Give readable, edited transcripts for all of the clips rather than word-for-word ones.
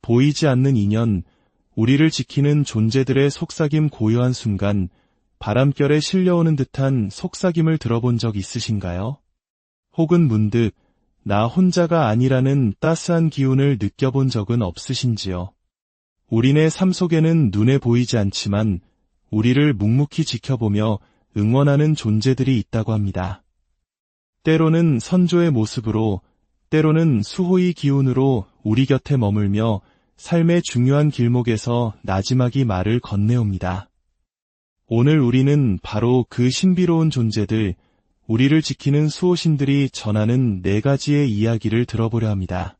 보이지 않는 인연, 우리를 지키는 존재들의 속삭임 고요한 순간, 바람결에 실려오는 듯한 속삭임을 들어본 적 있으신가요? 혹은 문득 나 혼자가 아니라는 따스한 기운을 느껴본 적은 없으신지요? 우리네 삶 속에는 눈에 보이지 않지만 우리를 묵묵히 지켜보며 응원하는 존재들이 있다고 합니다. 때로는 선조의 모습으로, 때로는 수호의 기운으로 우리 곁에 머물며 삶의 중요한 길목에서 나지막이 말을 건네옵니다. 오늘 우리는 바로 그 신비로운 존재들, 우리를 지키는 수호신들이 전하는 4가지의 이야기를 들어보려 합니다.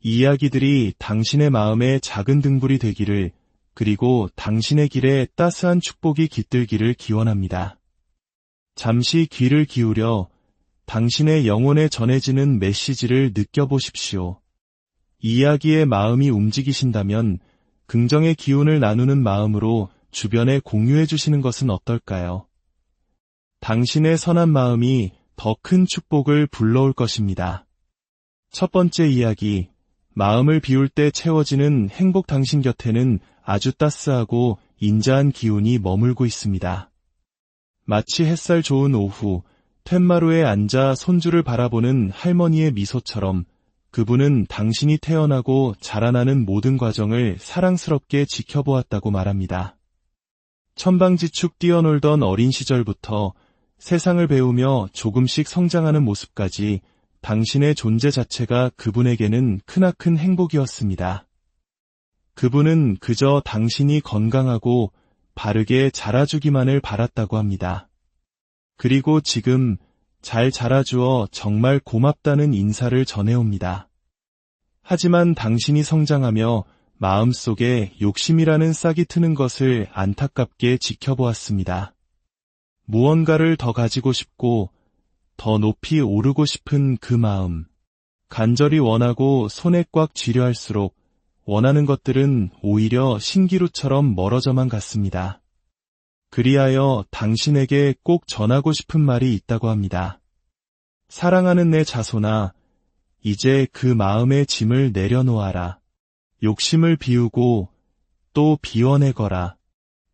이 이야기들이 당신의 마음에 작은 등불이 되기를, 그리고 당신의 길에 따스한 축복이 깃들기를 기원합니다. 잠시 귀를 기울여 당신의 영혼에 전해지는 메시지를 느껴보십시오. 이 이야기에 마음이 움직이신다면 긍정의 기운을 나누는 마음으로 주변에 공유해 주시는 것은 어떨까요? 당신의 선한 마음이 더 큰 축복을 불러올 것입니다. 첫 번째 이야기, 마음을 비울 때 채워지는 행복. 당신 곁에는 아주 따스하고 인자한 기운이 머물고 있습니다. 마치 햇살 좋은 오후, 툇마루에 앉아 손주를 바라보는 할머니의 미소처럼 그분은 당신이 태어나고 자라나는 모든 과정을 사랑스럽게 지켜보았다고 말합니다. 천방지축 뛰어놀던 어린 시절부터 세상을 배우며 조금씩 성장하는 모습까지 당신의 존재 자체가 그분에게는 크나큰 행복이었습니다. 그분은 그저 당신이 건강하고 바르게 자라주기만을 바랐다고 합니다. 그리고 지금 잘 자라주어 정말 고맙다는 인사를 전해옵니다. 하지만 당신이 성장하며 마음속에 욕심이라는 싹이 트는 것을 안타깝게 지켜보았습니다. 무언가를 더 가지고 싶고 더 높이 오르고 싶은 그 마음, 간절히 원하고 손에 꽉 쥐려 할수록 원하는 것들은 오히려 신기루처럼 멀어져만 갔습니다. 그리하여 당신에게 꼭 전하고 싶은 말이 있다고 합니다. 사랑하는 내 자손아, 이제 그 마음의 짐을 내려놓아라. 욕심을 비우고 또 비워내거라.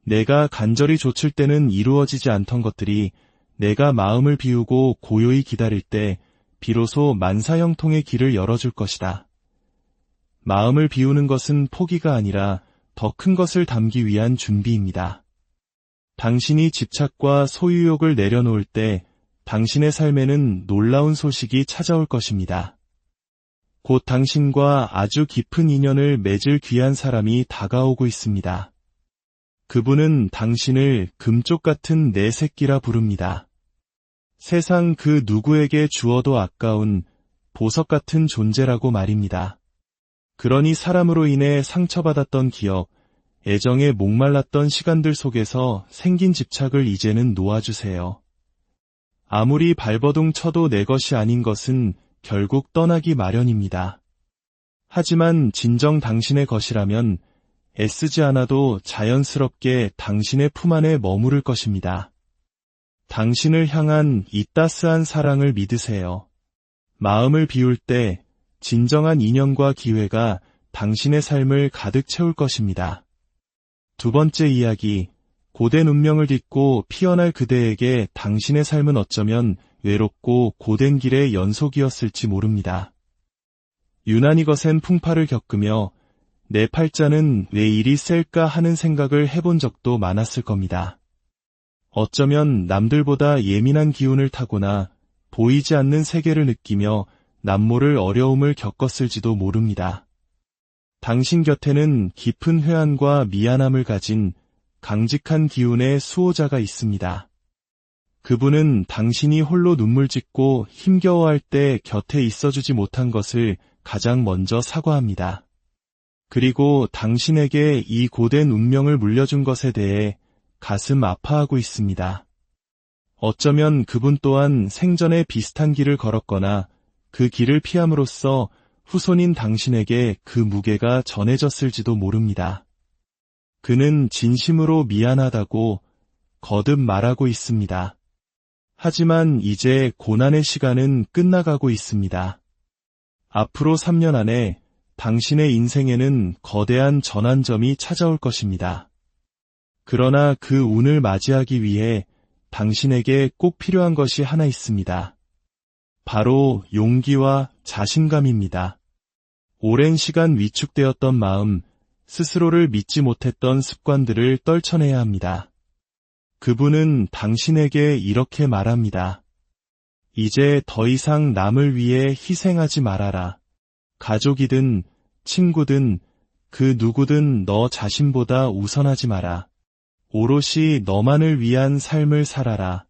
내가 간절히 좇을 때는 이루어지지 않던 것들이 내가 마음을 비우고 고요히 기다릴 때 비로소 만사형통의 길을 열어줄 것이다. 마음을 비우는 것은 포기가 아니라 더 큰 것을 담기 위한 준비입니다. 당신이 집착과 소유욕을 내려놓을 때 당신의 삶에는 놀라운 소식이 찾아올 것입니다. 곧 당신과 아주 깊은 인연을 맺을 귀한 사람이 다가오고 있습니다. 그분은 당신을 금쪽 같은 내 새끼라 부릅니다. 세상 그 누구에게 주어도 아까운 보석 같은 존재라고 말입니다. 그러니 사람으로 인해 상처받았던 기억, 애정에 목말랐던 시간들 속에서 생긴 집착을 이제는 놓아주세요. 아무리 발버둥 쳐도 내 것이 아닌 것은 결국 떠나기 마련입니다. 하지만 진정 당신의 것이라면 애쓰지 않아도 자연스럽게 당신의 품 안에 머무를 것입니다. 당신을 향한 이 따스한 사랑을 믿으세요. 마음을 비울 때 진정한 인연과 기회가 당신의 삶을 가득 채울 것입니다. 두 번째 이야기, 고된 운명을 딛고 피어날 그대에게 당신의 삶은 어쩌면 외롭고 고된 길의 연속이었을지 모릅니다. 유난히 거센 풍파를 겪으며 내 팔자는 왜 이리 셀까 하는 생각을 해본 적도 많았을 겁니다. 어쩌면 남들보다 예민한 기운을 타거나 보이지 않는 세계를 느끼며 남모를 어려움을 겪었을지도 모릅니다. 당신 곁에는 깊은 회한과 미안함을 가진 강직한 기운의 수호자가 있습니다. 그분은 당신이 홀로 눈물 짓고 힘겨워할 때 곁에 있어주지 못한 것을 가장 먼저 사과합니다. 그리고 당신에게 이 고된 운명을 물려준 것에 대해 가슴 아파하고 있습니다. 어쩌면 그분 또한 생전에 비슷한 길을 걸었거나 그 길을 피함으로써 후손인 당신에게 그 무게가 전해졌을지도 모릅니다. 그는 진심으로 미안하다고 거듭 말하고 있습니다. 하지만 이제 고난의 시간은 끝나가고 있습니다. 앞으로 3년 안에 당신의 인생에는 거대한 전환점이 찾아올 것입니다. 그러나 그 운을 맞이하기 위해 당신에게 꼭 필요한 것이 하나 있습니다. 바로 용기와 자신감입니다. 오랜 시간 위축되었던 마음, 스스로를 믿지 못했던 습관들을 떨쳐내야 합니다. 그분은 당신에게 이렇게 말합니다. 이제 더 이상 남을 위해 희생하지 말아라. 가족이든 친구든 그 누구든 너 자신보다 우선하지 마라. 오롯이 너만을 위한 삶을 살아라.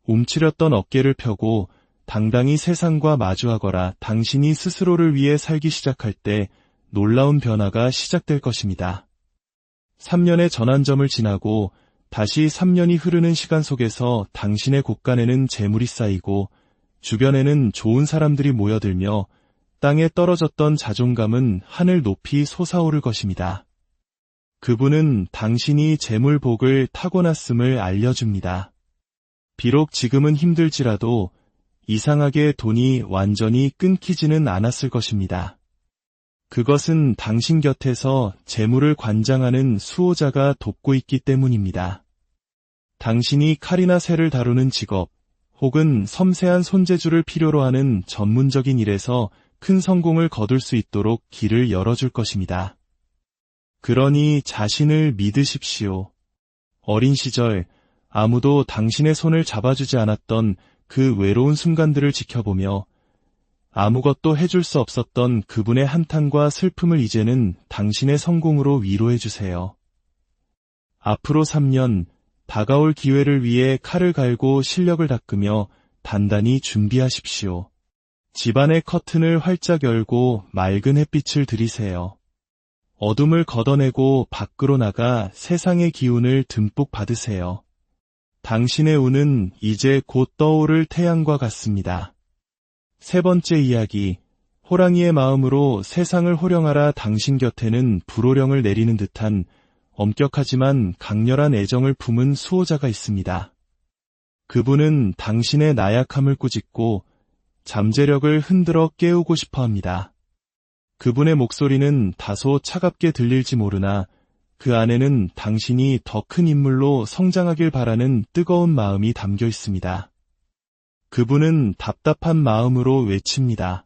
움츠렸던 어깨를 펴고 당당히 세상과 마주하거라. 당신이 스스로를 위해 살기 시작할 때 놀라운 변화가 시작될 것입니다. 3년의 전환점을 지나고 다시 3년이 흐르는 시간 속에서 당신의 곳간에는 재물이 쌓이고 주변에는 좋은 사람들이 모여들며 땅에 떨어졌던 자존감은 하늘 높이 솟아오를 것입니다. 그분은 당신이 재물복을 타고났음을 알려줍니다. 비록 지금은 힘들지라도 이상하게 돈이 완전히 끊기지는 않았을 것입니다. 그것은 당신 곁에서 재물을 관장하는 수호자가 돕고 있기 때문입니다. 당신이 칼이나 쇠를 다루는 직업, 혹은 섬세한 손재주를 필요로 하는 전문적인 일에서 큰 성공을 거둘 수 있도록 길을 열어줄 것입니다. 그러니 자신을 믿으십시오. 어린 시절 아무도 당신의 손을 잡아주지 않았던 그 외로운 순간들을 지켜보며 아무것도 해줄 수 없었던 그분의 한탄과 슬픔을 이제는 당신의 성공으로 위로해주세요. 앞으로 3년, 다가올 기회를 위해 칼을 갈고 실력을 닦으며 단단히 준비하십시오. 집안의 커튼을 활짝 열고 맑은 햇빛을 들이세요. 어둠을 걷어내고 밖으로 나가 세상의 기운을 듬뿍 받으세요. 당신의 운은 이제 곧 떠오를 태양과 같습니다. 세 번째 이야기, 호랑이의 마음으로 세상을 호령하라. 당신 곁에는 불호령을 내리는 듯한 엄격하지만 강렬한 애정을 품은 수호자가 있습니다. 그분은 당신의 나약함을 꾸짖고 잠재력을 흔들어 깨우고 싶어 합니다. 그분의 목소리는 다소 차갑게 들릴지 모르나 그 안에는 당신이 더 큰 인물로 성장하길 바라는 뜨거운 마음이 담겨 있습니다. 그분은 답답한 마음으로 외칩니다.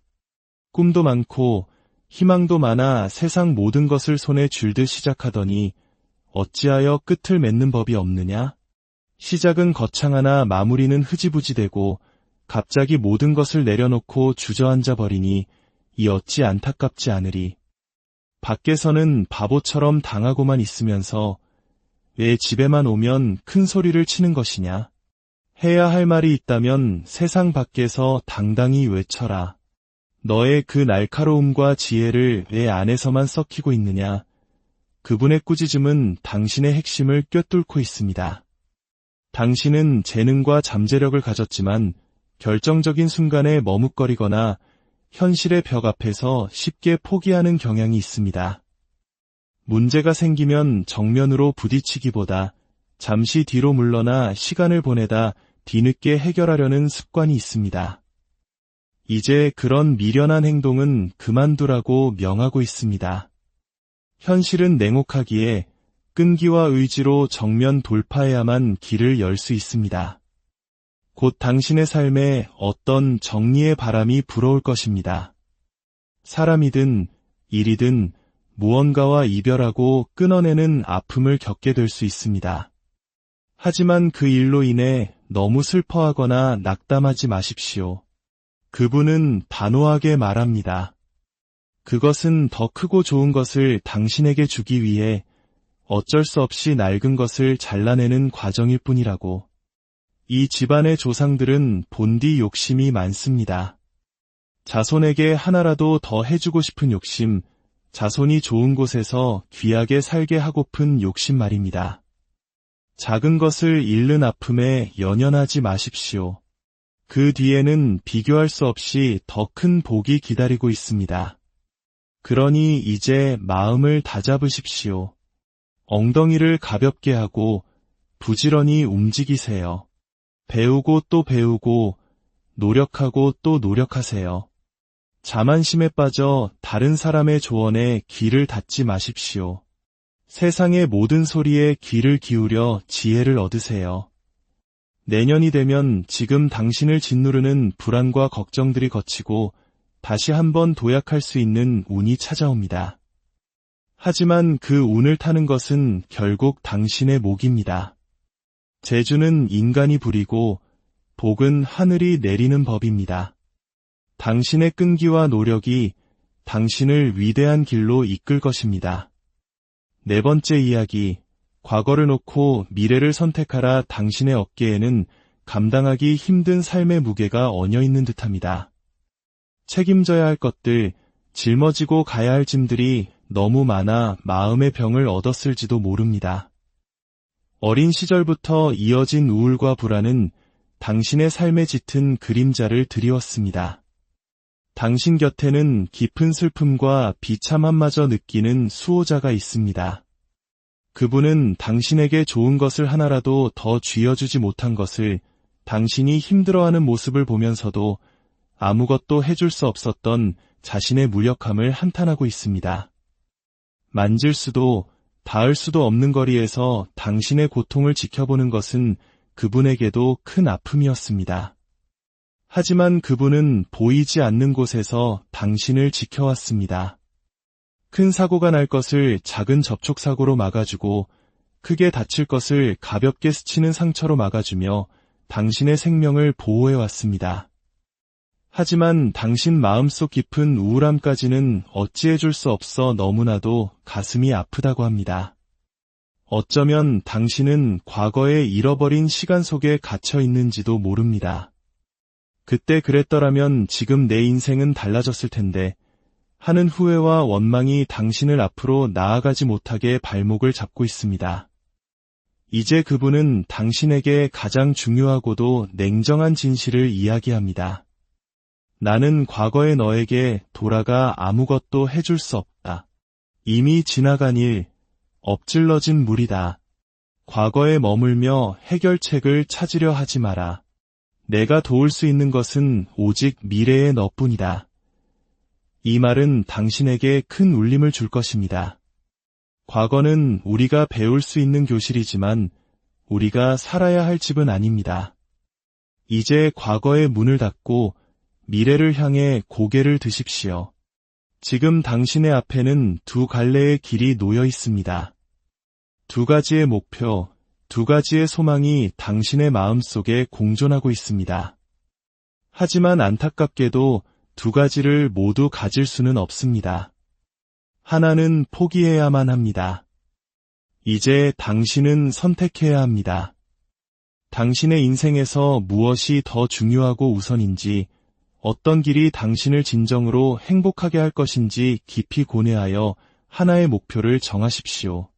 꿈도 많고 희망도 많아 세상 모든 것을 손에 쥘듯 시작하더니 어찌하여 끝을 맺는 법이 없느냐? 시작은 거창하나 마무리는 흐지부지되고 갑자기 모든 것을 내려놓고 주저앉아 버리니 이 어찌 안타깝지 않으리. 밖에서는 바보처럼 당하고만 있으면서 왜 집에만 오면 큰 소리를 치는 것이냐? 해야 할 말이 있다면 세상 밖에서 당당히 외쳐라. 너의 그 날카로움과 지혜를 왜 안에서만 썩히고 있느냐? 그분의 꾸짖음은 당신의 핵심을 꿰뚫고 있습니다. 당신은 재능과 잠재력을 가졌지만 결정적인 순간에 머뭇거리거나 현실의 벽 앞에서 쉽게 포기하는 경향이 있습니다. 문제가 생기면 정면으로 부딪히기보다 잠시 뒤로 물러나 시간을 보내다 뒤늦게 해결하려는 습관이 있습니다. 이제 그런 미련한 행동은 그만두라고 명하고 있습니다. 현실은 냉혹하기에 끈기와 의지로 정면 돌파해야만 길을 열 수 있습니다. 곧 당신의 삶에 어떤 정리의 바람이 불어올 것입니다. 사람이든 일이든 무언가와 이별하고 끊어내는 아픔을 겪게 될 수 있습니다. 하지만 그 일로 인해 너무 슬퍼하거나 낙담하지 마십시오. 그분은 단호하게 말합니다. 그것은 더 크고 좋은 것을 당신에게 주기 위해 어쩔 수 없이 낡은 것을 잘라내는 과정일 뿐이라고. 이 집안의 조상들은 본디 욕심이 많습니다. 자손에게 하나라도 더 해주고 싶은 욕심, 자손이 좋은 곳에서 귀하게 살게 하고픈 욕심 말입니다. 작은 것을 잃는 아픔에 연연하지 마십시오. 그 뒤에는 비교할 수 없이 더 큰 복이 기다리고 있습니다. 그러니 이제 마음을 다잡으십시오. 엉덩이를 가볍게 하고 부지런히 움직이세요. 배우고 또 배우고 노력하고 또 노력하세요. 자만심에 빠져 다른 사람의 조언에 귀를 닫지 마십시오. 세상의 모든 소리에 귀를 기울여 지혜를 얻으세요. 내년이 되면 지금 당신을 짓누르는 불안과 걱정들이 걷히고 다시 한번 도약할 수 있는 운이 찾아옵니다. 하지만 그 운을 타는 것은 결국 당신의 몫입니다. 재주는 인간이 부리고 복은 하늘이 내리는 법입니다. 당신의 끈기와 노력이 당신을 위대한 길로 이끌 것입니다. 네 번째 이야기, 과거를 놓고 미래를 선택하라. 당신의 어깨에는 감당하기 힘든 삶의 무게가 얹어 있는 듯합니다. 책임져야 할 것들, 짊어지고 가야 할 짐들이 너무 많아 마음의 병을 얻었을지도 모릅니다. 어린 시절부터 이어진 우울과 불안은 당신의 삶에 짙은 그림자를 드리웠습니다. 당신 곁에는 깊은 슬픔과 비참함마저 느끼는 수호자가 있습니다. 그분은 당신에게 좋은 것을 하나라도 더 쥐어주지 못한 것을, 당신이 힘들어하는 모습을 보면서도 아무것도 해줄 수 없었던 자신의 무력함을 한탄하고 있습니다. 만질 수도 닿을 수도 없는 거리에서 당신의 고통을 지켜보는 것은 그분에게도 큰 아픔이었습니다. 하지만 그분은 보이지 않는 곳에서 당신을 지켜왔습니다. 큰 사고가 날 것을 작은 접촉사고로 막아주고 크게 다칠 것을 가볍게 스치는 상처로 막아주며 당신의 생명을 보호해왔습니다. 하지만 당신 마음속 깊은 우울함까지는 어찌해줄 수 없어 너무나도 가슴이 아프다고 합니다. 어쩌면 당신은 과거에 잃어버린 시간 속에 갇혀 있는지도 모릅니다. 그때 그랬더라면 지금 내 인생은 달라졌을 텐데 하는 후회와 원망이 당신을 앞으로 나아가지 못하게 발목을 잡고 있습니다. 이제 그분은 당신에게 가장 중요하고도 냉정한 진실을 이야기합니다. 나는 과거의 너에게 돌아가 아무것도 해줄 수 없다. 이미 지나간 일, 엎질러진 물이다. 과거에 머물며 해결책을 찾으려 하지 마라. 내가 도울 수 있는 것은 오직 미래의 너뿐이다. 이 말은 당신에게 큰 울림을 줄 것입니다. 과거는 우리가 배울 수 있는 교실이지만 우리가 살아야 할 집은 아닙니다. 이제 과거의 문을 닫고 미래를 향해 고개를 드십시오. 지금 당신의 앞에는 두 갈래의 길이 놓여 있습니다. 두 가지의 목표, 두 가지의 소망이 당신의 마음속에 공존하고 있습니다. 하지만 안타깝게도 두 가지를 모두 가질 수는 없습니다. 하나는 포기해야만 합니다. 이제 당신은 선택해야 합니다. 당신의 인생에서 무엇이 더 중요하고 우선인지, 어떤 길이 당신을 진정으로 행복하게 할 것인지 깊이 고뇌하여 하나의 목표를 정하십시오.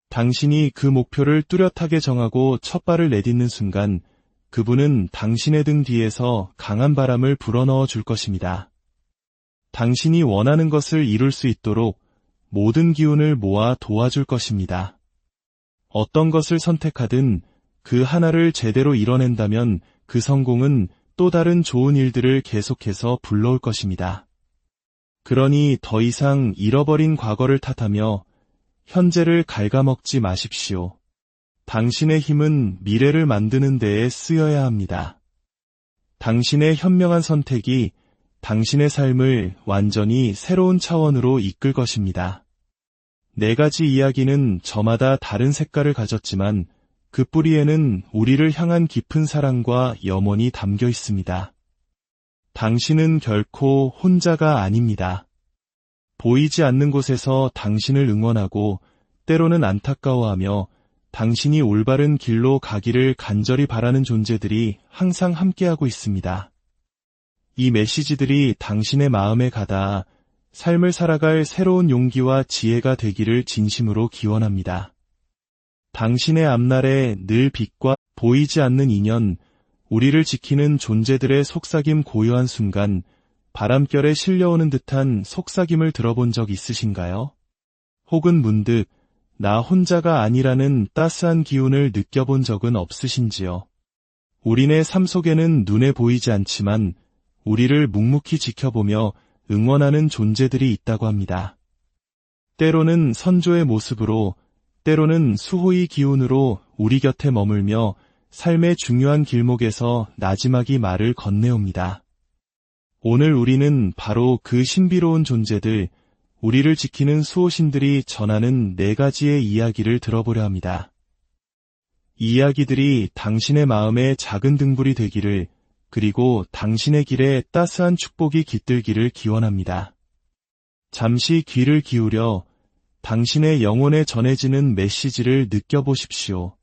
당신이 그 목표를 뚜렷하게 정하고 첫 발을 내딛는 순간 그분은 당신의 등 뒤에서 강한 바람을 불어넣어 줄 것입니다. 당신이 원하는 것을 이룰 수 있도록 모든 기운을 모아 도와줄 것입니다. 어떤 것을 선택하든 그 하나를 제대로 이뤄낸다면 그 성공은 또 다른 좋은 일들을 계속해서 불러올 것입니다. 그러니 더 이상 잃어버린 과거를 탓하며 현재를 갉아먹지 마십시오. 당신의 힘은 미래를 만드는 데에 쓰여야 합니다. 당신의 현명한 선택이 당신의 삶을 완전히 새로운 차원으로 이끌 것입니다. 네 가지 이야기는 저마다 다른 색깔을 가졌지만 그 뿌리에는 우리를 향한 깊은 사랑과 염원이 담겨 있습니다. 당신은 결코 혼자가 아닙니다. 보이지 않는 곳에서 당신을 응원하고 때로는 안타까워하며 당신이 올바른 길로 가기를 간절히 바라는 존재들이 항상 함께하고 있습니다. 이 메시지들이 당신의 마음에 가닿아 삶을 살아갈 새로운 용기와 지혜가 되기를 진심으로 기원합니다. 당신의 앞날에 늘 빛과 보이지 않는 인연, 우리를 지키는 존재들의 속삭임 고요한 순간, 바람결에 실려오는 듯한 속삭임을 들어본 적 있으신가요? 혹은 문득 나 혼자가 아니라는 따스한 기운을 느껴본 적은 없으신지요? 우리네 삶 속에는 눈에 보이지 않지만 우리를 묵묵히 지켜보며 응원하는 존재들이 있다고 합니다. 때로는 선조의 모습으로, 때로는 수호의 기운으로 우리 곁에 머물며 삶의 중요한 길목에서 나지막이 말을 건네옵니다. 오늘 우리는 바로 그 신비로운 존재들, 우리를 지키는 수호신들이 전하는 4가지의 이야기를 들어보려 합니다. 이 이야기들이 당신의 마음에 작은 등불이 되기를, 그리고 당신의 길에 따스한 축복이 깃들기를 기원합니다. 잠시 귀를 기울여 당신의 영혼에 전해지는 메시지를 느껴보십시오.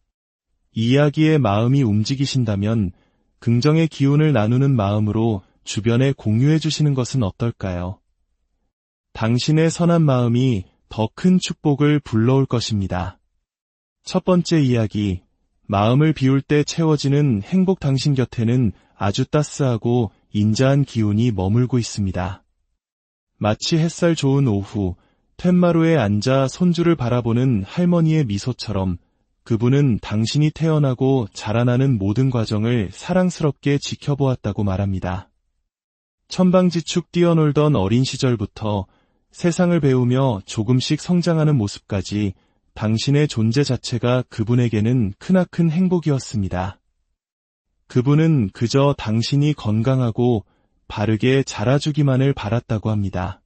이 이야기에 마음이 움직이신다면 긍정의 기운을 나누는 마음으로 주변에 공유해 주시는 것은 어떨까요? 당신의 선한 마음이 더 큰 축복을 불러올 것입니다. 첫 번째 이야기, 마음을 비울 때 채워지는 행복. 당신 곁에는 아주 따스하고 인자한 기운이 머물고 있습니다. 마치 햇살 좋은 오후, 툇마루에 앉아 손주를 바라보는 할머니의 미소처럼 그분은 당신이 태어나고 자라나는 모든 과정을 사랑스럽게 지켜보았다고 말합니다. 천방지축 뛰어놀던 어린 시절부터 세상을 배우며 조금씩 성장하는 모습까지 당신의 존재 자체가 그분에게는 크나큰 행복이었습니다. 그분은 그저 당신이 건강하고 바르게 자라주기만을 바랐다고 합니다.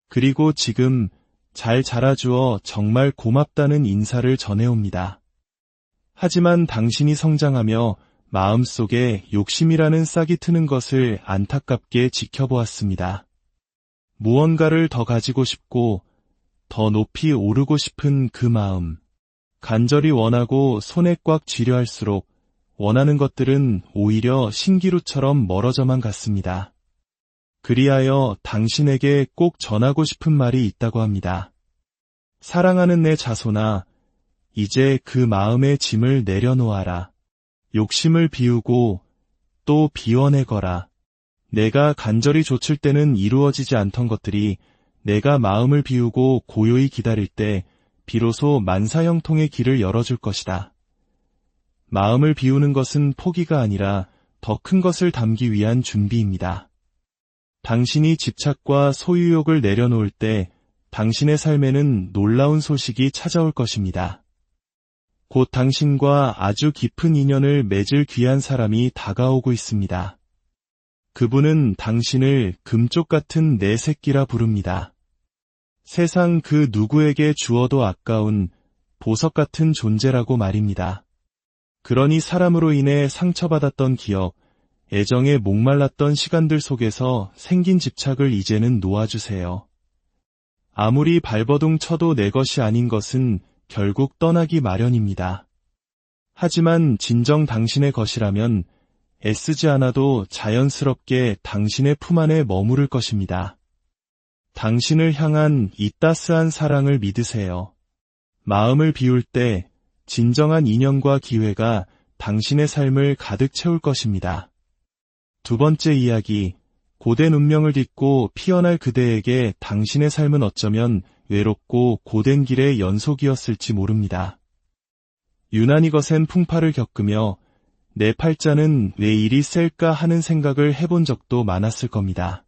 그리고 지금 잘 자라주어 정말 고맙다는 인사를 전해옵니다. 하지만 당신이 성장하며 마음속에 욕심이라는 싹이 트는 것을 안타깝게 지켜보았습니다. 무언가를 더 가지고 싶고 더 높이 오르고 싶은 그 마음, 간절히 원하고 손에 꽉 쥐려 할수록 원하는 것들은 오히려 신기루처럼 멀어져만 갔습니다. 그리하여 당신에게 꼭 전하고 싶은 말이 있다고 합니다. 사랑하는 내 자손아, 이제 그 마음의 짐을 내려놓아라. 욕심을 비우고 또 비워내거라. 내가 간절히 좇을 때는 이루어지지 않던 것들이 내가 마음을 비우고 고요히 기다릴 때 비로소 만사형통의 길을 열어줄 것이다. 마음을 비우는 것은 포기가 아니라 더 큰 것을 담기 위한 준비입니다. 당신이 집착과 소유욕을 내려놓을 때 당신의 삶에는 놀라운 소식이 찾아올 것입니다. 곧 당신과 아주 깊은 인연을 맺을 귀한 사람이 다가오고 있습니다. 그분은 당신을 금쪽 같은 내 새끼라 부릅니다. 세상 그 누구에게 주어도 아까운 보석 같은 존재라고 말입니다. 그러니 사람으로 인해 상처받았던 기억, 애정에 목말랐던 시간들 속에서 생긴 집착을 이제는 놓아주세요. 아무리 발버둥 쳐도 내 것이 아닌 것은 결국 떠나기 마련입니다. 하지만 진정 당신의 것이라면 애쓰지 않아도 자연스럽게 당신의 품 안에 머무를 것입니다. 당신을 향한 이 따스한 사랑을 믿으세요. 마음을 비울 때 진정한 인연과 기회가 당신의 삶을 가득 채울 것입니다. 두 번째 이야기, 고된 운명을 딛고 피어날 그대에게 당신의 삶은 어쩌면 외롭고 고된 길의 연속이었을지 모릅니다. 유난히 거센 풍파를 겪으며 내 팔자는 왜 이리 셀까 하는 생각을 해본 적도 많았을 겁니다.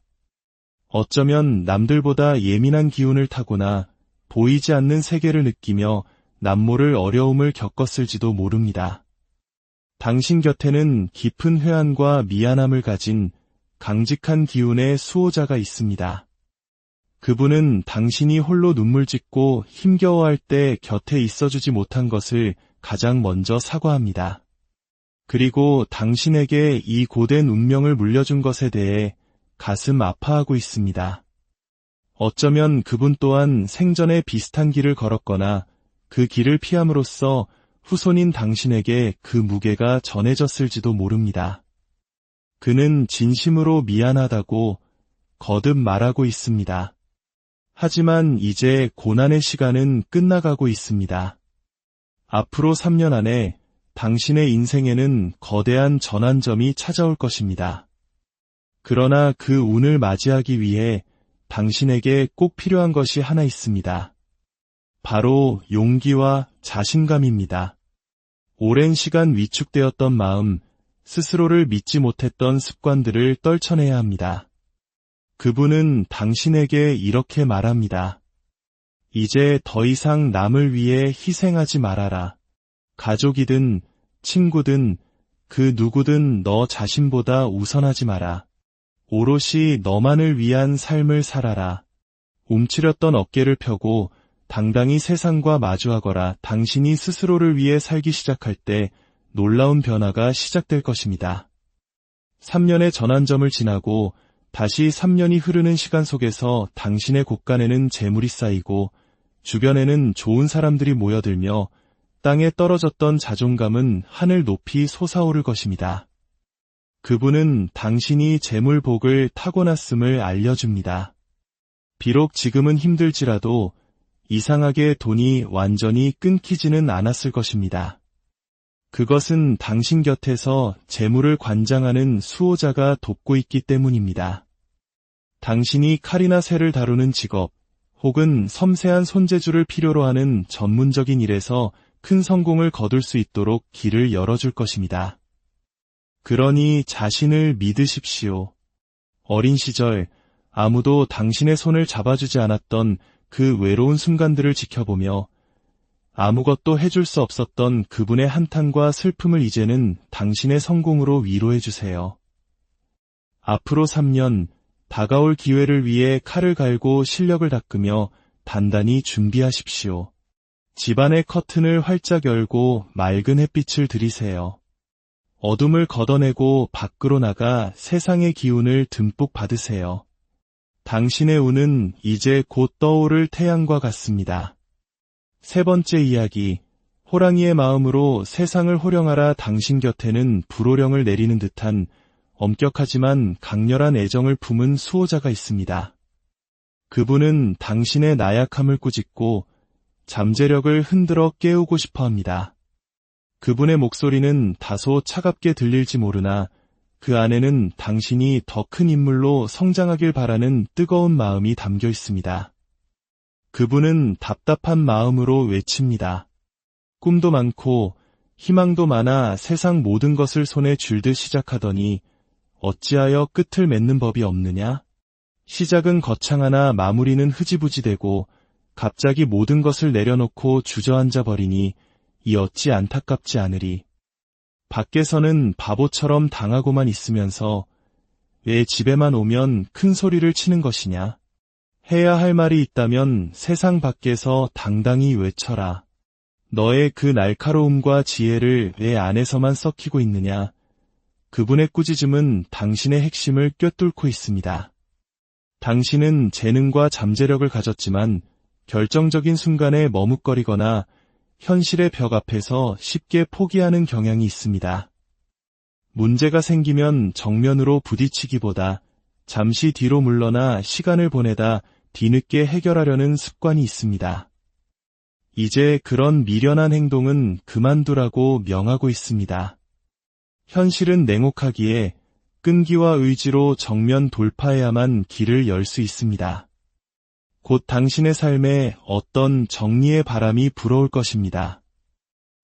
어쩌면 남들보다 예민한 기운을 타거나 보이지 않는 세계를 느끼며 남모를 어려움을 겪었을지도 모릅니다. 당신 곁에는 깊은 회한과 미안함을 가진 강직한 기운의 수호자가 있습니다. 그분은 당신이 홀로 눈물 짓고 힘겨워할 때 곁에 있어주지 못한 것을 가장 먼저 사과합니다. 그리고 당신에게 이 고된 운명을 물려준 것에 대해 가슴 아파하고 있습니다. 어쩌면 그분 또한 생전에 비슷한 길을 걸었거나 그 길을 피함으로써 후손인 당신에게 그 무게가 전해졌을지도 모릅니다. 그는 진심으로 미안하다고 거듭 말하고 있습니다. 하지만 이제 고난의 시간은 끝나가고 있습니다. 앞으로 3년 안에 당신의 인생에는 거대한 전환점이 찾아올 것입니다. 그러나 그 운을 맞이하기 위해 당신에게 꼭 필요한 것이 하나 있습니다. 바로 용기와 자신감입니다. 오랜 시간 위축되었던 마음, 스스로를 믿지 못했던 습관들을 떨쳐내야 합니다. 그분은 당신에게 이렇게 말합니다. 이제 더 이상 남을 위해 희생하지 말아라. 가족이든 친구든 그 누구든 너 자신보다 우선하지 마라. 오롯이 너만을 위한 삶을 살아라. 움츠렸던 어깨를 펴고 당당히 세상과 마주하거라. 당신이 스스로를 위해 살기 시작할 때 놀라운 변화가 시작될 것입니다. 3년의 전환점을 지나고 다시 3년이 흐르는 시간 속에서 당신의 곳간에는 재물이 쌓이고 주변에는 좋은 사람들이 모여들며 땅에 떨어졌던 자존감은 하늘 높이 솟아오를 것입니다. 그분은 당신이 재물복을 타고났음을 알려줍니다. 비록 지금은 힘들지라도 이상하게 돈이 완전히 끊기지는 않았을 것입니다. 그것은 당신 곁에서 재물을 관장하는 수호자가 돕고 있기 때문입니다. 당신이 칼이나 쇠를 다루는 직업 혹은 섬세한 손재주를 필요로 하는 전문적인 일에서 큰 성공을 거둘 수 있도록 길을 열어줄 것입니다. 그러니 자신을 믿으십시오. 어린 시절 아무도 당신의 손을 잡아주지 않았던 그 외로운 순간들을 지켜보며 아무것도 해줄 수 없었던 그분의 한탄과 슬픔을 이제는 당신의 성공으로 위로해주세요. 앞으로 3년, 다가올 기회를 위해 칼을 갈고 실력을 닦으며 단단히 준비하십시오. 집안의 커튼을 활짝 열고 맑은 햇빛을 들이세요. 어둠을 걷어내고 밖으로 나가 세상의 기운을 듬뿍 받으세요. 당신의 운은 이제 곧 떠오를 태양과 같습니다. 세 번째 이야기, 호랑이의 마음으로 세상을 호령하라. 당신 곁에는 불호령을 내리는 듯한 엄격하지만 강렬한 애정을 품은 수호자가 있습니다. 그분은 당신의 나약함을 꾸짖고 잠재력을 흔들어 깨우고 싶어 합니다. 그분의 목소리는 다소 차갑게 들릴지 모르나 그 안에는 당신이 더 큰 인물로 성장하길 바라는 뜨거운 마음이 담겨 있습니다. 그분은 답답한 마음으로 외칩니다. 꿈도 많고 희망도 많아 세상 모든 것을 손에 쥘듯 시작하더니 어찌하여 끝을 맺는 법이 없느냐? 시작은 거창하나 마무리는 흐지부지되고 갑자기 모든 것을 내려놓고 주저앉아 버리니 이 어찌 안타깝지 않으리. 밖에서는 바보처럼 당하고만 있으면서 왜 집에만 오면 큰 소리를 치는 것이냐? 해야 할 말이 있다면 세상 밖에서 당당히 외쳐라. 너의 그 날카로움과 지혜를 왜 안에서만 썩히고 있느냐? 그분의 꾸짖음은 당신의 핵심을 꿰뚫고 있습니다. 당신은 재능과 잠재력을 가졌지만 결정적인 순간에 머뭇거리거나 현실의 벽 앞에서 쉽게 포기하는 경향이 있습니다. 문제가 생기면 정면으로 부딪히기보다 잠시 뒤로 물러나 시간을 보내다 뒤늦게 해결하려는 습관이 있습니다. 이제 그런 미련한 행동은 그만두라고 명하고 있습니다. 현실은 냉혹하기에 끈기와 의지로 정면 돌파해야만 길을 열 수 있습니다. 곧 당신의 삶에 어떤 정리의 바람이 불어올 것입니다.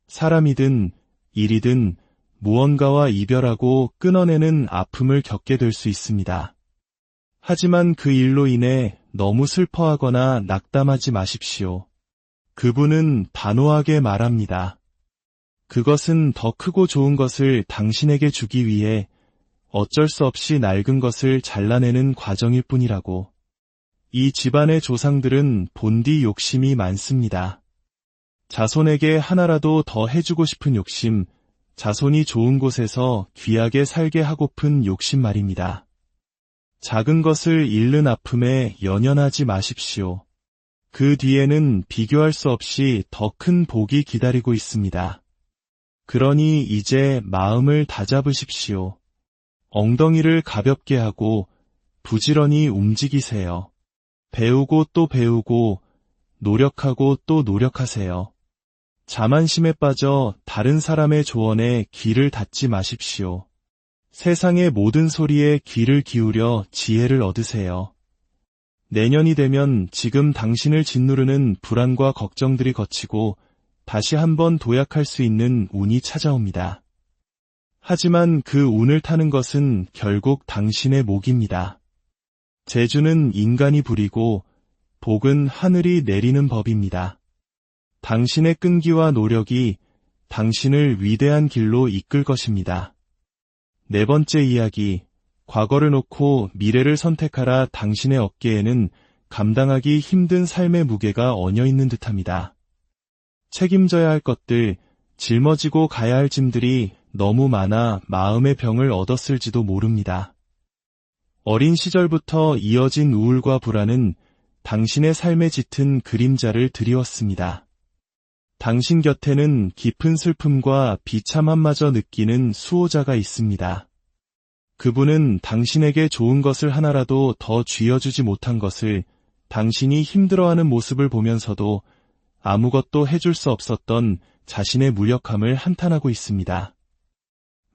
사람이든 일이든 무언가와 이별하고 끊어내는 아픔을 겪게 될 수 있습니다. 하지만 그 일로 인해 너무 슬퍼하거나 낙담하지 마십시오. 그분은 단호하게 말합니다. 그것은 더 크고 좋은 것을 당신에게 주기 위해 어쩔 수 없이 낡은 것을 잘라내는 과정일 뿐이라고. 이 집안의 조상들은 본디 욕심이 많습니다. 자손에게 하나라도 더 해주고 싶은 욕심, 자손이 좋은 곳에서 귀하게 살게 하고픈 욕심 말입니다. 작은 것을 잃는 아픔에 연연하지 마십시오. 그 뒤에는 비교할 수 없이 더 큰 복이 기다리고 있습니다. 그러니 이제 마음을 다잡으십시오. 엉덩이를 가볍게 하고 부지런히 움직이세요. 배우고 또 배우고 노력하고 또 노력하세요. 자만심에 빠져 다른 사람의 조언에 귀를 닫지 마십시오. 세상의 모든 소리에 귀를 기울여 지혜를 얻으세요. 내년이 되면 지금 당신을 짓누르는 불안과 걱정들이 거치고 다시 한번 도약할 수 있는 운이 찾아옵니다. 하지만 그 운을 타는 것은 결국 당신의 몫입니다. 재주는 인간이 부리고 복은 하늘이 내리는 법입니다. 당신의 끈기와 노력이 당신을 위대한 길로 이끌 것입니다. 네 번째 이야기, 과거를 놓고 미래를 선택하라. 당신의 어깨에는 감당하기 힘든 삶의 무게가 얹어 있는 듯합니다. 책임져야 할 것들, 짊어지고 가야 할 짐들이 너무 많아 마음의 병을 얻었을지도 모릅니다. 어린 시절부터 이어진 우울과 불안은 당신의 삶에 짙은 그림자를 드리웠습니다. 당신 곁에는 깊은 슬픔과 비참함마저 느끼는 수호자가 있습니다. 그분은 당신에게 좋은 것을 하나라도 더 쥐어주지 못한 것을, 당신이 힘들어하는 모습을 보면서도 아무것도 해줄 수 없었던 자신의 무력함을 한탄하고 있습니다.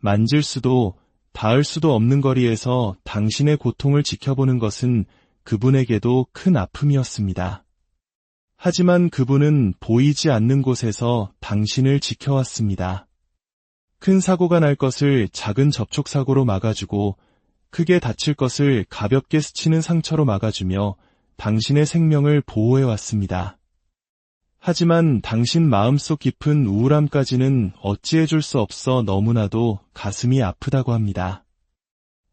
만질 수도 닿을 수도 없는 거리에서 당신의 고통을 지켜보는 것은 그분에게도 큰 아픔이었습니다. 하지만 그분은 보이지 않는 곳에서 당신을 지켜왔습니다. 큰 사고가 날 것을 작은 접촉사고로 막아주고, 크게 다칠 것을 가볍게 스치는 상처로 막아주며 당신의 생명을 보호해왔습니다. 하지만 당신 마음속 깊은 우울함까지는 어찌해줄 수 없어 너무나도 가슴이 아프다고 합니다.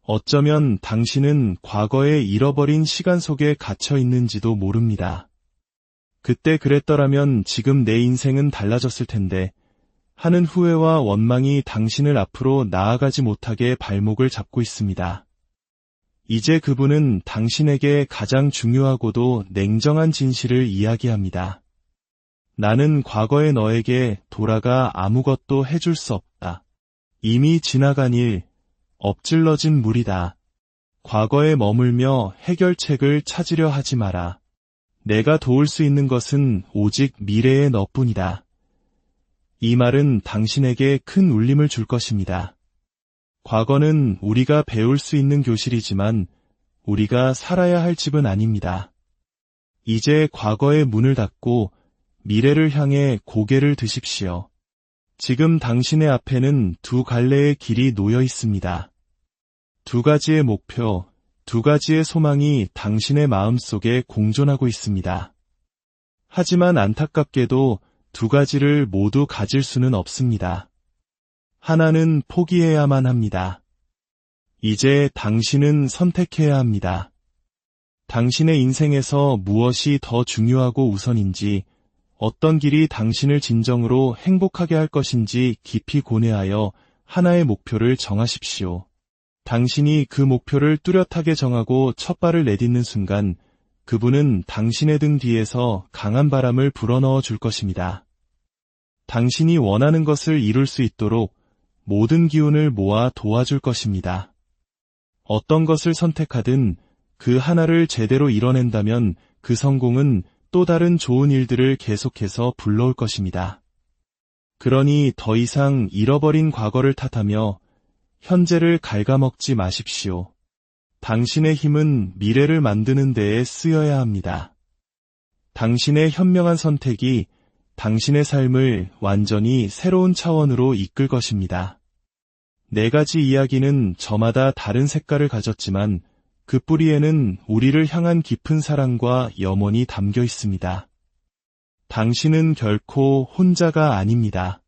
어쩌면 당신은 과거에 잃어버린 시간 속에 갇혀 있는지도 모릅니다. 그때 그랬더라면 지금 내 인생은 달라졌을 텐데 하는 후회와 원망이 당신을 앞으로 나아가지 못하게 발목을 잡고 있습니다. 이제 그분은 당신에게 가장 중요하고도 냉정한 진실을 이야기합니다. 나는 과거의 너에게 돌아가 아무것도 해줄 수 없다. 이미 지나간 일, 엎질러진 물이다. 과거에 머물며 해결책을 찾으려 하지 마라. 내가 도울 수 있는 것은 오직 미래의 너뿐이다. 이 말은 당신에게 큰 울림을 줄 것입니다. 과거는 우리가 배울 수 있는 교실이지만 우리가 살아야 할 집은 아닙니다. 이제 과거의 문을 닫고 미래를 향해 고개를 드십시오. 지금 당신의 앞에는 두 갈래의 길이 놓여 있습니다. 두 가지의 목표, 두 가지의 소망이 당신의 마음속에 공존하고 있습니다. 하지만 안타깝게도 두 가지를 모두 가질 수는 없습니다. 하나는 포기해야만 합니다. 이제 당신은 선택해야 합니다. 당신의 인생에서 무엇이 더 중요하고 우선인지, 어떤 길이 당신을 진정으로 행복하게 할 것인지 깊이 고뇌하여 하나의 목표를 정하십시오. 당신이 그 목표를 뚜렷하게 정하고 첫 발을 내딛는 순간 그분은 당신의 등 뒤에서 강한 바람을 불어넣어 줄 것입니다. 당신이 원하는 것을 이룰 수 있도록 모든 기운을 모아 도와줄 것입니다. 어떤 것을 선택하든 그 하나를 제대로 이뤄낸다면 그 성공은 또 다른 좋은 일들을 계속해서 불러올 것입니다. 그러니 더 이상 잃어버린 과거를 탓하며 현재를 갉아먹지 마십시오. 당신의 힘은 미래를 만드는 데에 쓰여야 합니다. 당신의 현명한 선택이 당신의 삶을 완전히 새로운 차원으로 이끌 것입니다. 네 가지 이야기는 저마다 다른 색깔을 가졌지만 그 뿌리에는 우리를 향한 깊은 사랑과 염원이 담겨 있습니다. 당신은 결코 혼자가 아닙니다.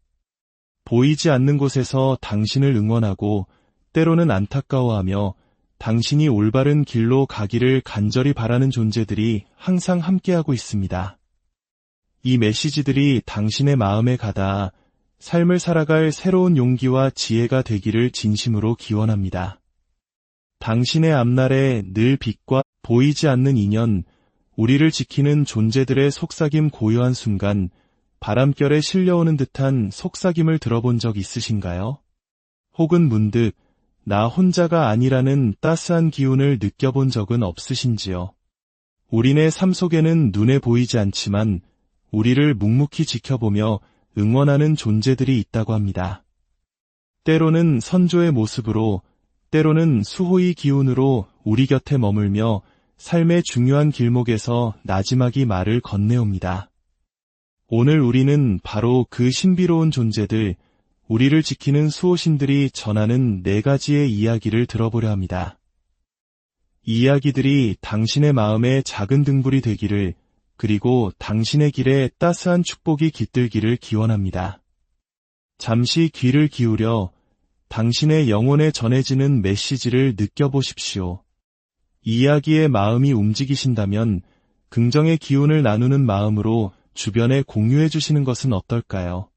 보이지 않는 곳에서 당신을 응원하고 때로는 안타까워하며 당신이 올바른 길로 가기를 간절히 바라는 존재들이 항상 함께하고 있습니다. 이 메시지들이 당신의 마음에 가닿아 삶을 살아갈 새로운 용기와 지혜가 되기를 진심으로 기원합니다. 당신의 앞날에 늘 빛과 보이지 않는 인연, 우리를 지키는 존재들의 속삭임 고요한 순간, 바람결에 실려오는 듯한 속삭임을 들어본 적 있으신가요? 혹은 문득 나 혼자가 아니라는 따스한 기운을 느껴본 적은 없으신지요? 우리네 삶 속에는 눈에 보이지 않지만 우리를 묵묵히 지켜보며 응원하는 존재들이 있다고 합니다. 때로는 선조의 모습으로, 때로는 수호의 기운으로 우리 곁에 머물며 삶의 중요한 길목에서 나지막이 말을 건네옵니다. 오늘 우리는 바로 그 신비로운 존재들, 우리를 지키는 수호신들이 전하는 네 가지의 이야기를 들어보려 합니다. 이 이야기들이 당신의 마음에 작은 등불이 되기를, 그리고 당신의 길에 따스한 축복이 깃들기를 기원합니다. 잠시 귀를 기울여 당신의 영혼에 전해지는 메시지를 느껴보십시오. 이 이야기에 마음이 움직이신다면 긍정의 기운을 나누는 마음으로 주변에 공유해 주시는 것은 어떨까요?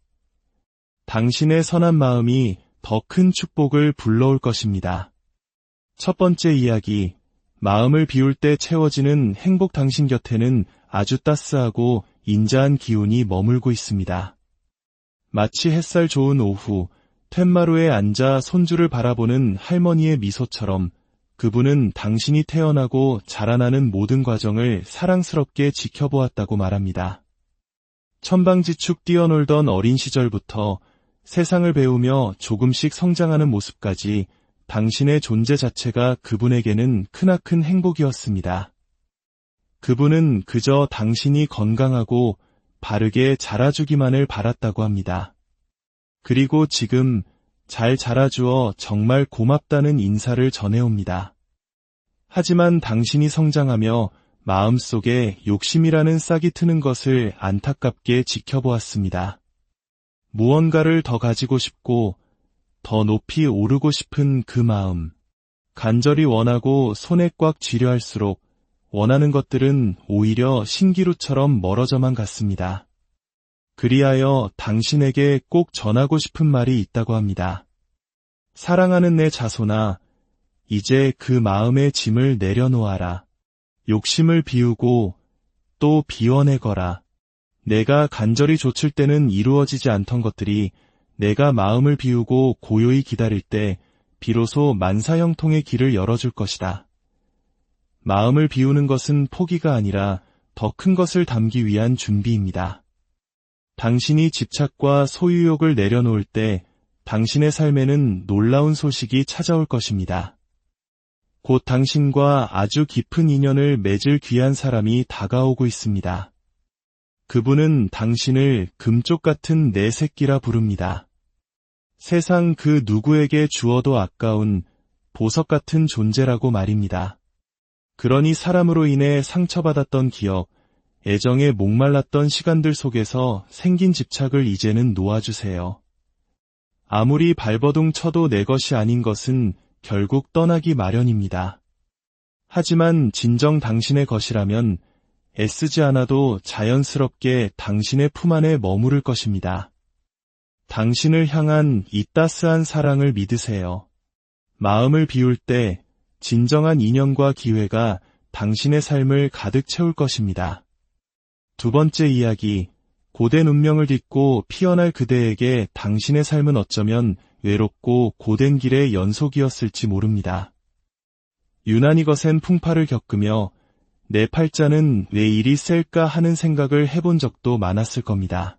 당신의 선한 마음이 더 큰 축복을 불러올 것입니다. 첫 번째 이야기, 마음을 비울 때 채워지는 행복. 당신 곁에는 아주 따스하고 인자한 기운이 머물고 있습니다. 마치 햇살 좋은 오후, 툇마루에 앉아 손주를 바라보는 할머니의 미소처럼 그분은 당신이 태어나고 자라나는 모든 과정을 사랑스럽게 지켜보았다고 말합니다. 천방지축 뛰어놀던 어린 시절부터 세상을 배우며 조금씩 성장하는 모습까지 당신의 존재 자체가 그분에게는 크나큰 행복이었습니다. 그분은 그저 당신이 건강하고 바르게 자라주기만을 바랐다고 합니다. 그리고 지금 잘 자라주어 정말 고맙다는 인사를 전해옵니다. 하지만 당신이 성장하며 마음속에 욕심이라는 싹이 트는 것을 안타깝게 지켜보았습니다. 무언가를 더 가지고 싶고 더 높이 오르고 싶은 그 마음, 간절히 원하고 손에 꽉 쥐려 할수록 원하는 것들은 오히려 신기루처럼 멀어져만 갔습니다. 그리하여 당신에게 꼭 전하고 싶은 말이 있다고 합니다. 사랑하는 내 자손아, 이제 그 마음의 짐을 내려놓아라. 욕심을 비우고 또 비워내거라. 내가 간절히 좇을 때는 이루어지지 않던 것들이 내가 마음을 비우고 고요히 기다릴 때 비로소 만사형통의 길을 열어줄 것이다. 마음을 비우는 것은 포기가 아니라 더 큰 것을 담기 위한 준비입니다. 당신이 집착과 소유욕을 내려놓을 때 당신의 삶에는 놀라운 소식이 찾아올 것입니다. 곧 당신과 아주 깊은 인연을 맺을 귀한 사람이 다가오고 있습니다. 그분은 당신을 금쪽 같은 내 새끼라 부릅니다. 세상 그 누구에게 주어도 아까운 보석 같은 존재라고 말입니다. 그러니 사람으로 인해 상처받았던 기억, 애정에 목말랐던 시간들 속에서 생긴 집착을 이제는 놓아주세요. 아무리 발버둥 쳐도 내 것이 아닌 것은 결국 떠나기 마련입니다. 하지만 진정 당신의 것이라면 애쓰지 않아도 자연스럽게 당신의 품 안에 머무를 것입니다. 당신을 향한 이 따스한 사랑을 믿으세요. 마음을 비울 때 진정한 인연과 기회가 당신의 삶을 가득 채울 것입니다. 두 번째 이야기, 고된 운명을 딛고 피어날 그대에게 당신의 삶은 어쩌면 외롭고 고된 길의 연속이었을지 모릅니다. 유난히 거센 풍파를 겪으며 내 팔자는 왜 이리 셀까 하는 생각을 해본 적도 많았을 겁니다.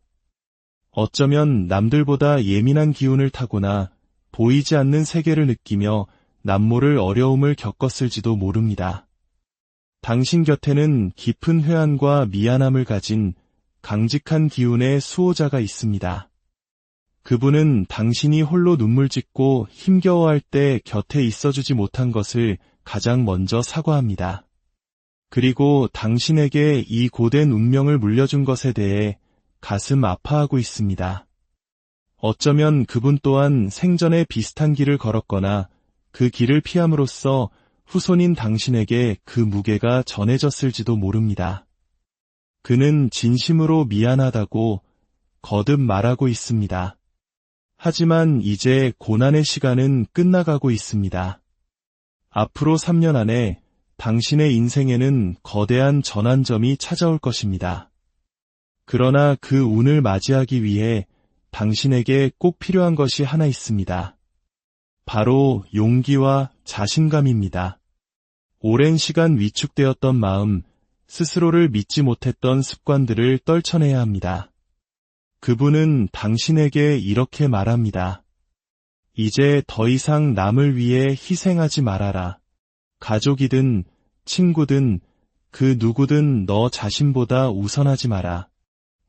어쩌면 남들보다 예민한 기운을 타거나 보이지 않는 세계를 느끼며 남모를 어려움을 겪었을지도 모릅니다. 당신 곁에는 깊은 회한과 미안함을 가진 강직한 기운의 수호자가 있습니다. 그분은 당신이 홀로 눈물 짓고 힘겨워할 때 곁에 있어주지 못한 것을 가장 먼저 사과합니다. 그리고 당신에게 이 고된 운명을 물려준 것에 대해 가슴 아파하고 있습니다. 어쩌면 그분 또한 생전에 비슷한 길을 걸었거나 그 길을 피함으로써 후손인 당신에게 그 무게가 전해졌을지도 모릅니다. 그는 진심으로 미안하다고 거듭 말하고 있습니다. 하지만 이제 고난의 시간은 끝나가고 있습니다. 앞으로 3년 안에 당신의 인생에는 거대한 전환점이 찾아올 것입니다. 그러나 그 운을 맞이하기 위해 당신에게 꼭 필요한 것이 하나 있습니다. 바로 용기와 자신감입니다. 오랜 시간 위축되었던 마음, 스스로를 믿지 못했던 습관들을 떨쳐내야 합니다. 그분은 당신에게 이렇게 말합니다. 이제 더 이상 남을 위해 희생하지 말아라. 가족이든 친구든 그 누구든 너 자신보다 우선하지 마라.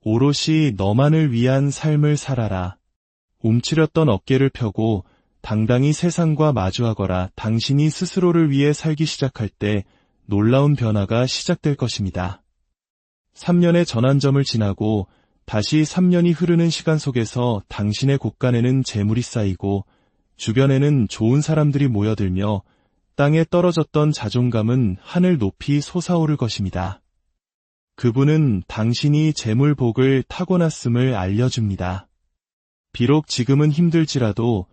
오롯이 너만을 위한 삶을 살아라. 움츠렸던 어깨를 펴고 당당히 세상과 마주하거나 당신이 스스로를 위해 살기 시작할 때 놀라운 변화가 시작될 것입니다. 3년의 전환점을 지나고 다시 3년이 흐르는 시간 속에서 당신의 곳간에는 재물이 쌓이고 주변에는 좋은 사람들이 모여들며 땅에 떨어졌던 자존감은 하늘 높이 솟아오를 것입니다. 그분은 당신이 재물복을 타고났음을 알려줍니다. 비록 지금은 힘들지라도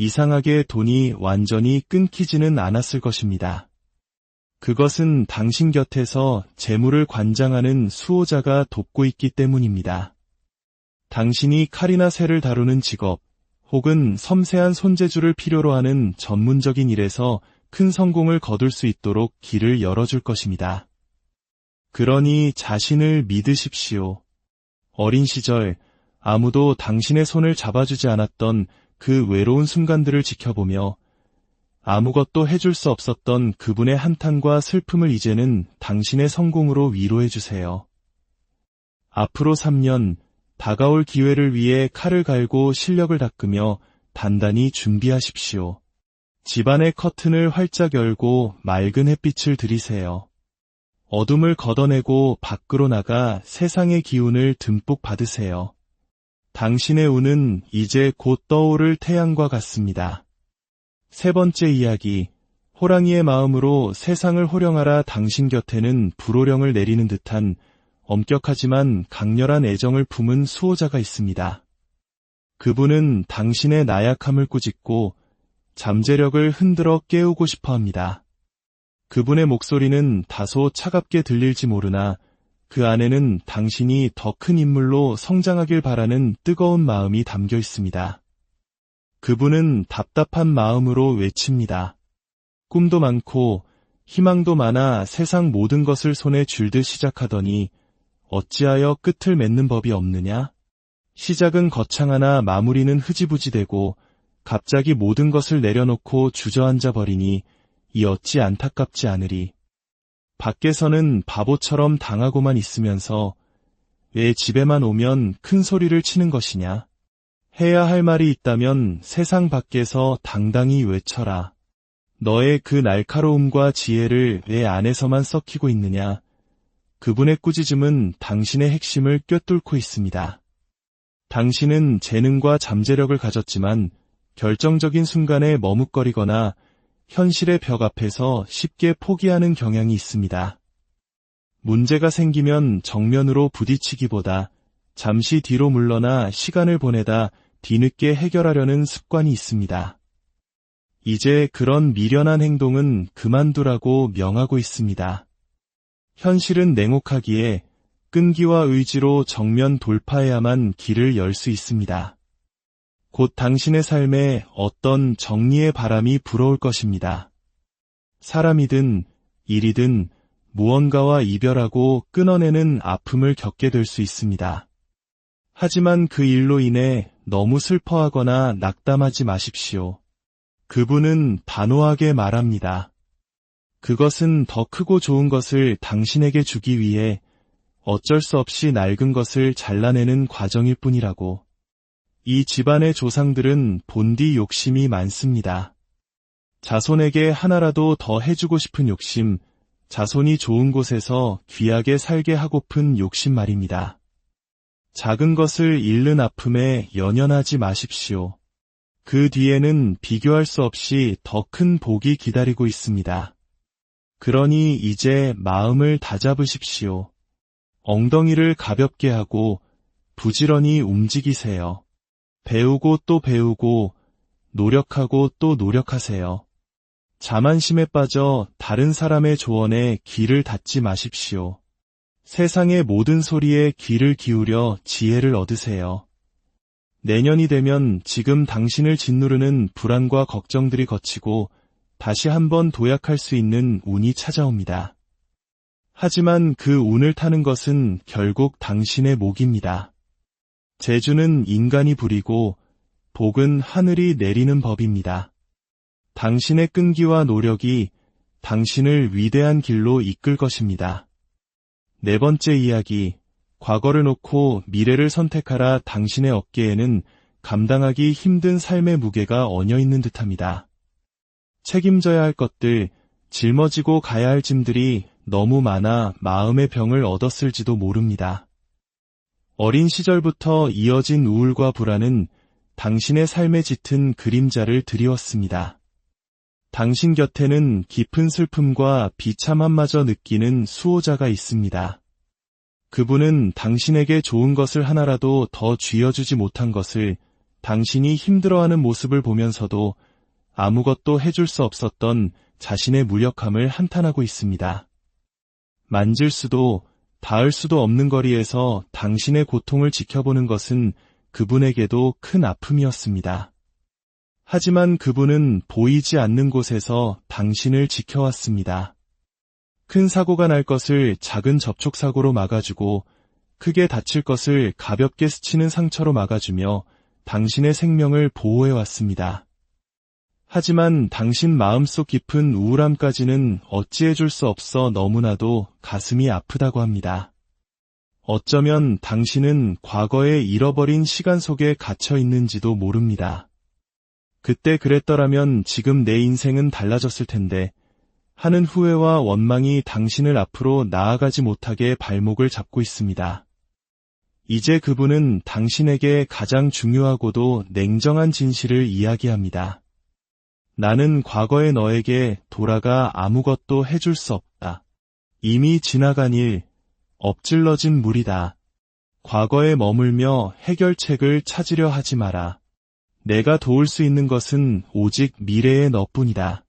이상하게 돈이 완전히 끊기지는 않았을 것입니다. 그것은 당신 곁에서 재물을 관장하는 수호자가 돕고 있기 때문입니다. 당신이 칼이나 쇠를 다루는 직업 혹은 섬세한 손재주를 필요로 하는 전문적인 일에서 큰 성공을 거둘 수 있도록 길을 열어줄 것입니다. 그러니 자신을 믿으십시오. 어린 시절 아무도 당신의 손을 잡아주지 않았던 그 외로운 순간들을 지켜보며 아무것도 해줄 수 없었던 그분의 한탄과 슬픔을 이제는 당신의 성공으로 위로해주세요. 앞으로 3년, 다가올 기회를 위해 칼을 갈고 실력을 닦으며 단단히 준비하십시오. 집안의 커튼을 활짝 열고 맑은 햇빛을 들이세요. 어둠을 걷어내고 밖으로 나가 세상의 기운을 듬뿍 받으세요. 당신의 운은 이제 곧 떠오를 태양과 같습니다. 세 번째 이야기, 호랑이의 마음으로 세상을 호령하라. 당신 곁에는 불호령을 내리는 듯한 엄격하지만 강렬한 애정을 품은 수호자가 있습니다. 그분은 당신의 나약함을 꾸짖고 잠재력을 흔들어 깨우고 싶어 합니다. 그분의 목소리는 다소 차갑게 들릴지 모르나 그 안에는 당신이 더 큰 인물로 성장하길 바라는 뜨거운 마음이 담겨 있습니다. 그분은 답답한 마음으로 외칩니다. 꿈도 많고 희망도 많아 세상 모든 것을 손에 쥘듯 시작하더니 어찌하여 끝을 맺는 법이 없느냐? 시작은 거창하나 마무리는 흐지부지되고 갑자기 모든 것을 내려놓고 주저앉아 버리니 이 어찌 안타깝지 않으리. 밖에서는 바보처럼 당하고만 있으면서 왜 집에만 오면 큰 소리를 치는 것이냐? 해야 할 말이 있다면 세상 밖에서 당당히 외쳐라. 너의 그 날카로움과 지혜를 왜 안에서만 썩히고 있느냐? 그분의 꾸짖음은 당신의 핵심을 꿰뚫고 있습니다. 당신은 재능과 잠재력을 가졌지만 결정적인 순간에 머뭇거리거나 현실의 벽 앞에서 쉽게 포기하는 경향이 있습니다. 문제가 생기면 정면으로 부딪히기보다 잠시 뒤로 물러나 시간을 보내다 뒤늦게 해결하려는 습관이 있습니다. 이제 그런 미련한 행동은 그만두라고 명하고 있습니다. 현실은 냉혹하기에 끈기와 의지로 정면 돌파해야만 길을 열 수 있습니다. 곧 당신의 삶에 어떤 정리의 바람이 불어올 것입니다. 사람이든 일이든 무언가와 이별하고 끊어내는 아픔을 겪게 될 수 있습니다. 하지만 그 일로 인해 너무 슬퍼하거나 낙담하지 마십시오. 그분은 단호하게 말합니다. 그것은 더 크고 좋은 것을 당신에게 주기 위해 어쩔 수 없이 낡은 것을 잘라내는 과정일 뿐이라고. 이 집안의 조상들은 본디 욕심이 많습니다. 자손에게 하나라도 더 해주고 싶은 욕심, 자손이 좋은 곳에서 귀하게 살게 하고픈 욕심 말입니다. 작은 것을 잃는 아픔에 연연하지 마십시오. 그 뒤에는 비교할 수 없이 더 큰 복이 기다리고 있습니다. 그러니 이제 마음을 다잡으십시오. 엉덩이를 가볍게 하고 부지런히 움직이세요. 배우고 또 배우고 노력하고 또 노력하세요. 자만심에 빠져 다른 사람의 조언에 귀를 닫지 마십시오. 세상의 모든 소리에 귀를 기울여 지혜를 얻으세요. 내년이 되면 지금 당신을 짓누르는 불안과 걱정들이 거치고 다시 한번 도약할 수 있는 운이 찾아옵니다. 하지만 그 운을 타는 것은 결국 당신의 몫입니다. 재주는 인간이 부리고 복은 하늘이 내리는 법입니다. 당신의 끈기와 노력이 당신을 위대한 길로 이끌 것입니다. 네 번째 이야기, 과거를 놓고 미래를 선택하라. 당신의 어깨에는 감당하기 힘든 삶의 무게가 얹어 있는 듯합니다. 책임져야 할 것들, 짊어지고 가야 할 짐들이 너무 많아 마음의 병을 얻었을지도 모릅니다. 어린 시절부터 이어진 우울과 불안은 당신의 삶에 짙은 그림자를 드리웠습니다. 당신 곁에는 깊은 슬픔과 비참함마저 느끼는 수호자가 있습니다. 그분은 당신에게 좋은 것을 하나라도 더 쥐어주지 못한 것을 당신이 힘들어하는 모습을 보면서도 아무것도 해줄 수 없었던 자신의 무력함을 한탄하고 있습니다. 만질 수도 닿을 수도 없는 거리에서 당신의 고통을 지켜보는 것은 그분에게도 큰 아픔이었습니다. 하지만 그분은 보이지 않는 곳에서 당신을 지켜왔습니다. 큰 사고가 날 것을 작은 접촉사고로 막아주고 크게 다칠 것을 가볍게 스치는 상처로 막아주며 당신의 생명을 보호해왔습니다. 하지만 당신 마음속 깊은 우울함까지는 어찌해줄 수 없어 너무나도 가슴이 아프다고 합니다. 어쩌면 당신은 과거에 잃어버린 시간 속에 갇혀 있는지도 모릅니다. 그때 그랬더라면 지금 내 인생은 달라졌을 텐데 하는 후회와 원망이 당신을 앞으로 나아가지 못하게 발목을 잡고 있습니다. 이제 그분은 당신에게 가장 중요하고도 냉정한 진실을 이야기합니다. 나는 과거의 너에게 돌아가 아무것도 해줄 수 없다. 이미 지나간 일, 엎질러진 물이다. 과거에 머물며 해결책을 찾으려 하지 마라. 내가 도울 수 있는 것은 오직 미래의 너뿐이다.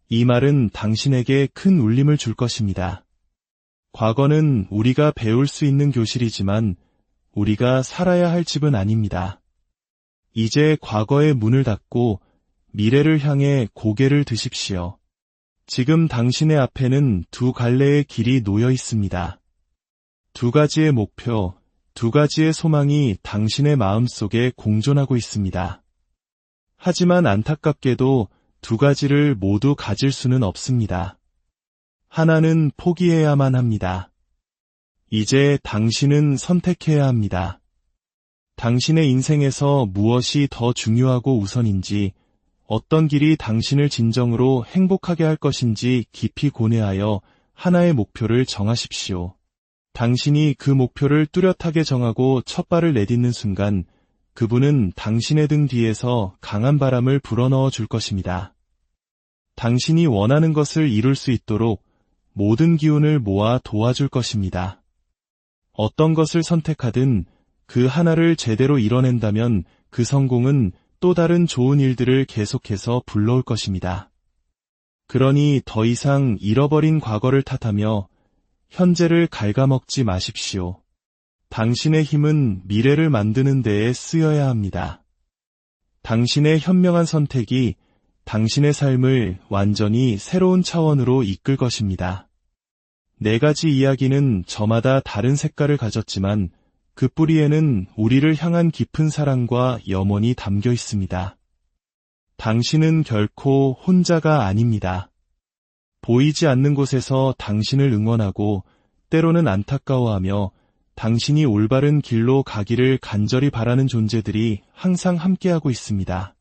이 말은 당신에게 큰 울림을 줄 것입니다. 과거는 우리가 배울 수 있는 교실이지만 우리가 살아야 할 집은 아닙니다. 이제 과거의 문을 닫고 미래를 향해 고개를 드십시오. 지금 당신의 앞에는 두 갈래의 길이 놓여 있습니다. 두 가지의 목표, 두 가지의 소망이 당신의 마음속에 공존하고 있습니다. 하지만 안타깝게도 두 가지를 모두 가질 수는 없습니다. 하나는 포기해야만 합니다. 이제 당신은 선택해야 합니다. 당신의 인생에서 무엇이 더 중요하고 우선인지, 어떤 길이 당신을 진정으로 행복하게 할 것인지 깊이 고뇌하여 하나의 목표를 정하십시오. 당신이 그 목표를 뚜렷하게 정하고 첫 발을 내딛는 순간 그분은 당신의 등 뒤에서 강한 바람을 불어넣어 줄 것입니다. 당신이 원하는 것을 이룰 수 있도록 모든 기운을 모아 도와줄 것입니다. 어떤 것을 선택하든 그 하나를 제대로 이뤄낸다면 그 성공은 또 다른 좋은 일들을 계속해서 불러올 것입니다. 그러니 더 이상 잃어버린 과거를 탓하며 현재를 갉아먹지 마십시오. 당신의 힘은 미래를 만드는 데에 쓰여야 합니다. 당신의 현명한 선택이 당신의 삶을 완전히 새로운 차원으로 이끌 것입니다. 네 가지 이야기는 저마다 다른 색깔을 가졌지만 그 뿌리에는 우리를 향한 깊은 사랑과 염원이 담겨 있습니다. 당신은 결코 혼자가 아닙니다. 보이지 않는 곳에서 당신을 응원하고 때로는 안타까워하며 당신이 올바른 길로 가기를 간절히 바라는 존재들이 항상 함께하고 있습니다.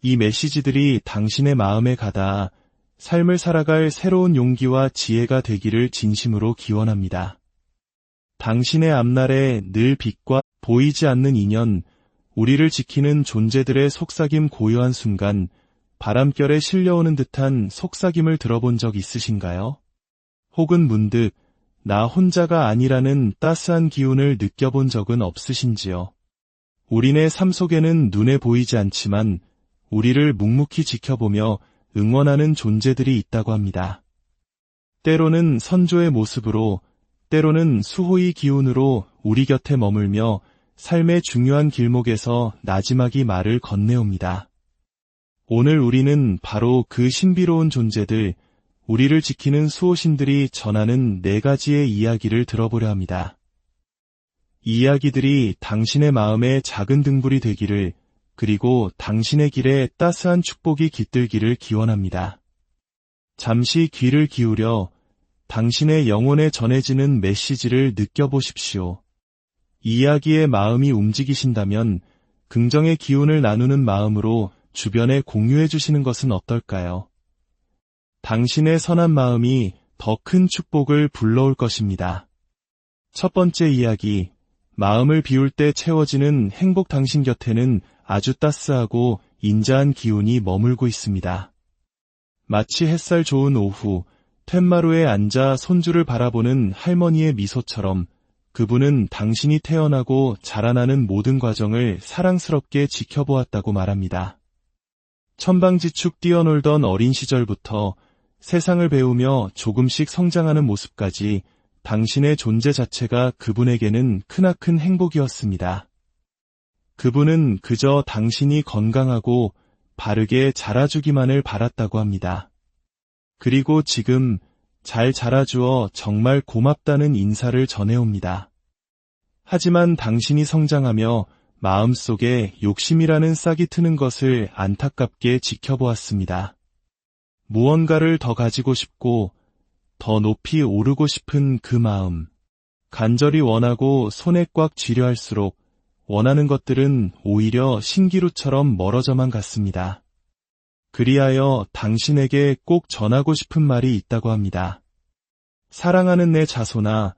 이 메시지들이 당신의 마음에 가닿아 삶을 살아갈 새로운 용기와 지혜가 되기를 진심으로 기원합니다. 당신의 앞날에 늘 빛과 보이지 않는 인연, 우리를 지키는 존재들의 속삭임 고요한 순간, 바람결에 실려오는 듯한 속삭임을 들어본 적 있으신가요? 혹은 문득 나 혼자가 아니라는 따스한 기운을 느껴본 적은 없으신지요? 우리네 삶 속에는 눈에 보이지 않지만 우리를 묵묵히 지켜보며 응원하는 존재들이 있다고 합니다. 때로는 선조의 모습으로, 때로는 수호의 기운으로 우리 곁에 머물며 삶의 중요한 길목에서 나지막이 말을 건네옵니다. 오늘 우리는 바로 그 신비로운 존재들, 우리를 지키는 수호신들이 전하는 네 가지의 이야기를 들어보려 합니다. 이 이야기들이 당신의 마음에 작은 등불이 되기를, 그리고 당신의 길에 따스한 축복이 깃들기를 기원합니다. 잠시 귀를 기울여 당신의 영혼에 전해지는 메시지를 느껴보십시오. 이야기의 마음이 움직이신다면 긍정의 기운을 나누는 마음으로 주변에 공유해 주시는 것은 어떨까요? 당신의 선한 마음이 더 큰 축복을 불러올 것입니다. 첫 번째 이야기, 마음을 비울 때 채워지는 행복. 당신 곁에는 아주 따스하고 인자한 기운이 머물고 있습니다. 마치 햇살 좋은 오후, 툇마루에 앉아 손주를 바라보는 할머니의 미소처럼 그분은 당신이 태어나고 자라나는 모든 과정을 사랑스럽게 지켜보았다고 말합니다. 천방지축 뛰어놀던 어린 시절부터 세상을 배우며 조금씩 성장하는 모습까지 당신의 존재 자체가 그분에게는 크나큰 행복이었습니다. 그분은 그저 당신이 건강하고 바르게 자라주기만을 바랐다고 합니다. 그리고 지금 잘 자라주어 정말 고맙다는 인사를 전해옵니다. 하지만 당신이 성장하며 마음속에 욕심이라는 싹이 트는 것을 안타깝게 지켜보았습니다. 무언가를 더 가지고 싶고 더 높이 오르고 싶은 그 마음, 간절히 원하고 손에 꽉 쥐려 할수록 원하는 것들은 오히려 신기루처럼 멀어져만 갔습니다. 그리하여 당신에게 꼭 전하고 싶은 말이 있다고 합니다. 사랑하는 내 자손아,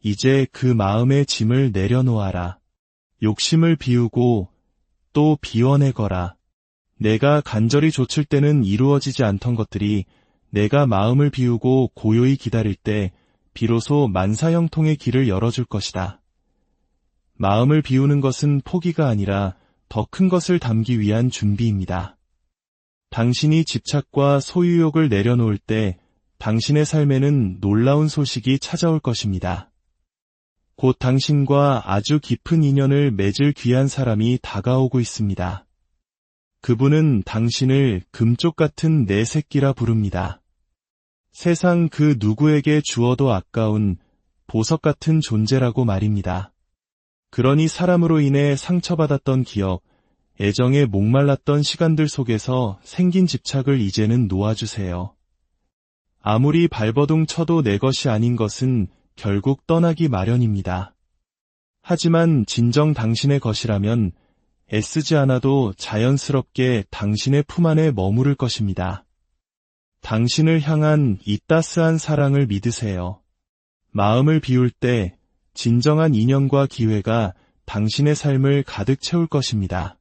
이제 그 마음의 짐을 내려놓아라. 욕심을 비우고 또 비워내거라. 내가 간절히 좇을 때는 이루어지지 않던 것들이 내가 마음을 비우고 고요히 기다릴 때 비로소 만사형통의 길을 열어줄 것이다. 마음을 비우는 것은 포기가 아니라 더 큰 것을 담기 위한 준비입니다. 당신이 집착과 소유욕을 내려놓을 때 당신의 삶에는 놀라운 소식이 찾아올 것입니다. 곧 당신과 아주 깊은 인연을 맺을 귀한 사람이 다가오고 있습니다. 그분은 당신을 금쪽 같은 내 새끼라 부릅니다. 세상 그 누구에게 주어도 아까운 보석 같은 존재라고 말입니다. 그러니 사람으로 인해 상처받았던 기억, 애정에 목말랐던 시간들 속에서 생긴 집착을 이제는 놓아주세요. 아무리 발버둥 쳐도 내 것이 아닌 것은 결국 떠나기 마련입니다. 하지만 진정 당신의 것이라면 애쓰지 않아도 자연스럽게 당신의 품 안에 머무를 것입니다. 당신을 향한 이 따스한 사랑을 믿으세요. 마음을 비울 때 진정한 인연과 기회가 당신의 삶을 가득 채울 것입니다.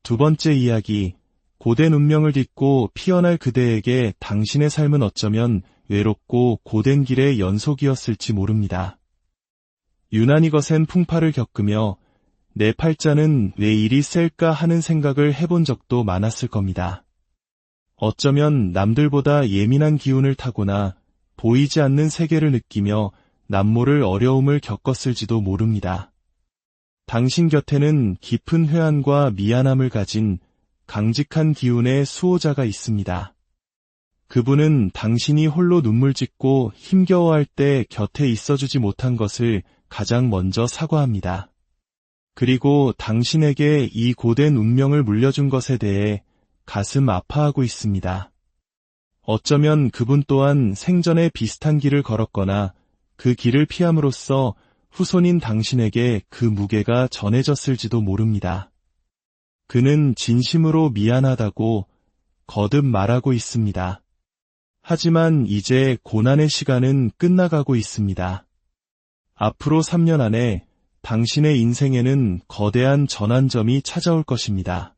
두 번째 이야기, 고된 운명을 딛고 피어날 그대에게 당신의 삶은 어쩌면 외롭고 고된 길의 연속이었을지 모릅니다. 유난히 거센 풍파를 겪으며 내 팔자는 왜 이리 셀까 하는 생각을 해본 적도 많았을 겁니다. 어쩌면 남들보다 예민한 기운을 타거나 보이지 않는 세계를 느끼며 남모를 어려움을 겪었을지도 모릅니다. 당신 곁에는 깊은 회한과 미안함을 가진 강직한 기운의 수호자가 있습니다. 그분은 당신이 홀로 눈물 짓고 힘겨워할 때 곁에 있어주지 못한 것을 가장 먼저 사과합니다. 그리고 당신에게 이 고된 운명을 물려준 것에 대해 가슴 아파하고 있습니다. 어쩌면 그분 또한 생전에 비슷한 길을 걸었거나 그 길을 피함으로써 후손인 당신에게 그 무게가 전해졌을지도 모릅니다. 그는 진심으로 미안하다고 거듭 말하고 있습니다. 하지만 이제 고난의 시간은 끝나가고 있습니다. 앞으로 3년 안에 당신의 인생에는 거대한 전환점이 찾아올 것입니다.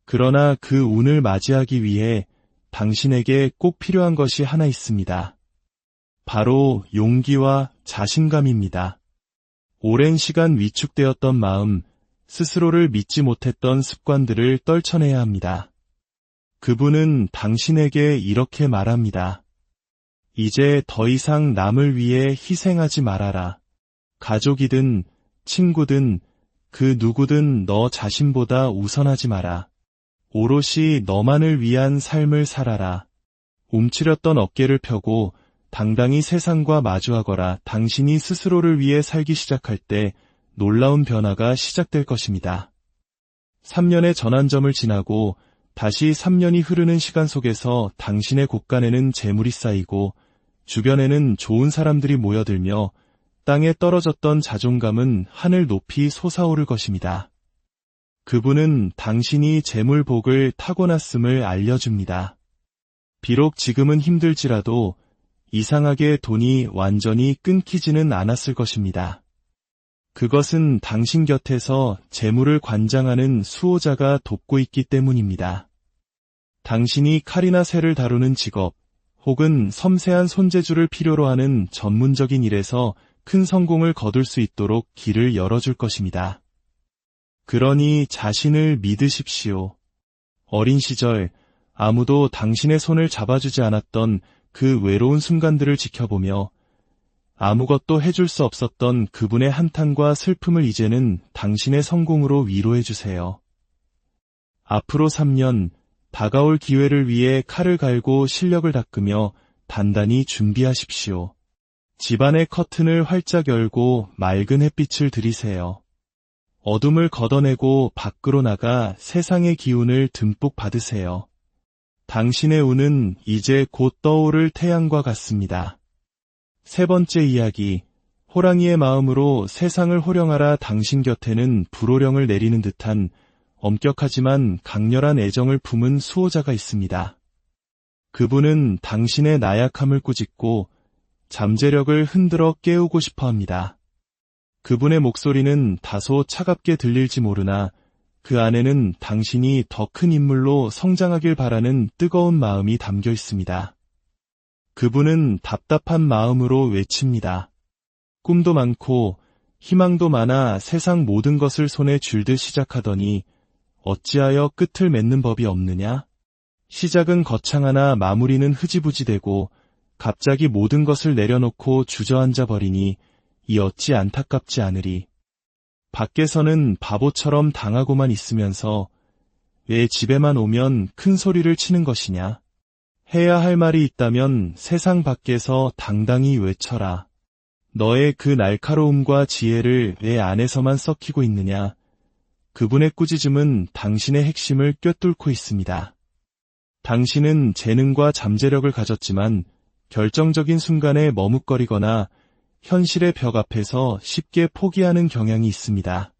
그러나 그 운을 맞이하기 위해 당신에게 꼭 필요한 것이 하나 있습니다. 바로 용기와 자신감입니다. 오랜 시간 위축되었던 마음, 스스로를 믿지 못했던 습관들을 떨쳐내야 합니다. 그분은 당신에게 이렇게 말합니다. 이제 더 이상 남을 위해 희생하지 말아라. 가족이든 친구든 그 누구든 너 자신보다 우선하지 마라. 오롯이 너만을 위한 삶을 살아라. 움츠렸던 어깨를 펴고 당당히 세상과 마주하거라. 당신이 스스로를 위해 살기 시작할 때 놀라운 변화가 시작될 것입니다. 3년의 전환점을 지나고 다시 3년이 흐르는 시간 속에서 당신의 곳간에는 재물이 쌓이고 주변에는 좋은 사람들이 모여들며 땅에 떨어졌던 자존감은 하늘 높이 솟아오를 것입니다. 그분은 당신이 재물복을 타고났음을 알려줍니다. 비록 지금은 힘들지라도 이상하게 돈이 완전히 끊기지는 않았을 것입니다. 그것은 당신 곁에서 재물을 관장하는 수호자가 돕고 있기 때문입니다. 당신이 칼이나 쇠를 다루는 직업, 혹은 섬세한 손재주를 필요로 하는 전문적인 일에서 큰 성공을 거둘 수 있도록 길을 열어줄 것입니다. 그러니 자신을 믿으십시오. 어린 시절 아무도 당신의 손을 잡아주지 않았던 그 외로운 순간들을 지켜보며 아무것도 해줄 수 없었던 그분의 한탄과 슬픔을 이제는 당신의 성공으로 위로해주세요. 앞으로 3년, 다가올 기회를 위해 칼을 갈고 실력을 닦으며 단단히 준비하십시오. 집안의 커튼을 활짝 열고 맑은 햇빛을 들이세요. 어둠을 걷어내고 밖으로 나가 세상의 기운을 듬뿍 받으세요. 당신의 운은 이제 곧 떠오를 태양과 같습니다. 세 번째 이야기, 호랑이의 마음으로 세상을 호령하라. 당신 곁에는 불호령을 내리는 듯한 엄격하지만 강렬한 애정을 품은 수호자가 있습니다. 그분은 당신의 나약함을 꾸짖고 잠재력을 흔들어 깨우고 싶어 합니다. 그분의 목소리는 다소 차갑게 들릴지 모르나 그 안에는 당신이 더 큰 인물로 성장하길 바라는 뜨거운 마음이 담겨 있습니다. 그분은 답답한 마음으로 외칩니다. 꿈도 많고 희망도 많아 세상 모든 것을 손에 쥘듯 시작하더니 어찌하여 끝을 맺는 법이 없느냐? 시작은 거창하나 마무리는 흐지부지되고 갑자기 모든 것을 내려놓고 주저앉아 버리니 이 어찌 안타깝지 않으리. 밖에서는 바보처럼 당하고만 있으면서 왜 집에만 오면 큰 소리를 치는 것이냐? 해야 할 말이 있다면 세상 밖에서 당당히 외쳐라. 너의 그 날카로움과 지혜를 왜 안에서만 썩히고 있느냐? 그분의 꾸짖음은 당신의 핵심을 꿰뚫고 있습니다. 당신은 재능과 잠재력을 가졌지만 결정적인 순간에 머뭇거리거나 현실의 벽 앞에서 쉽게 포기하는 경향이 있습니다.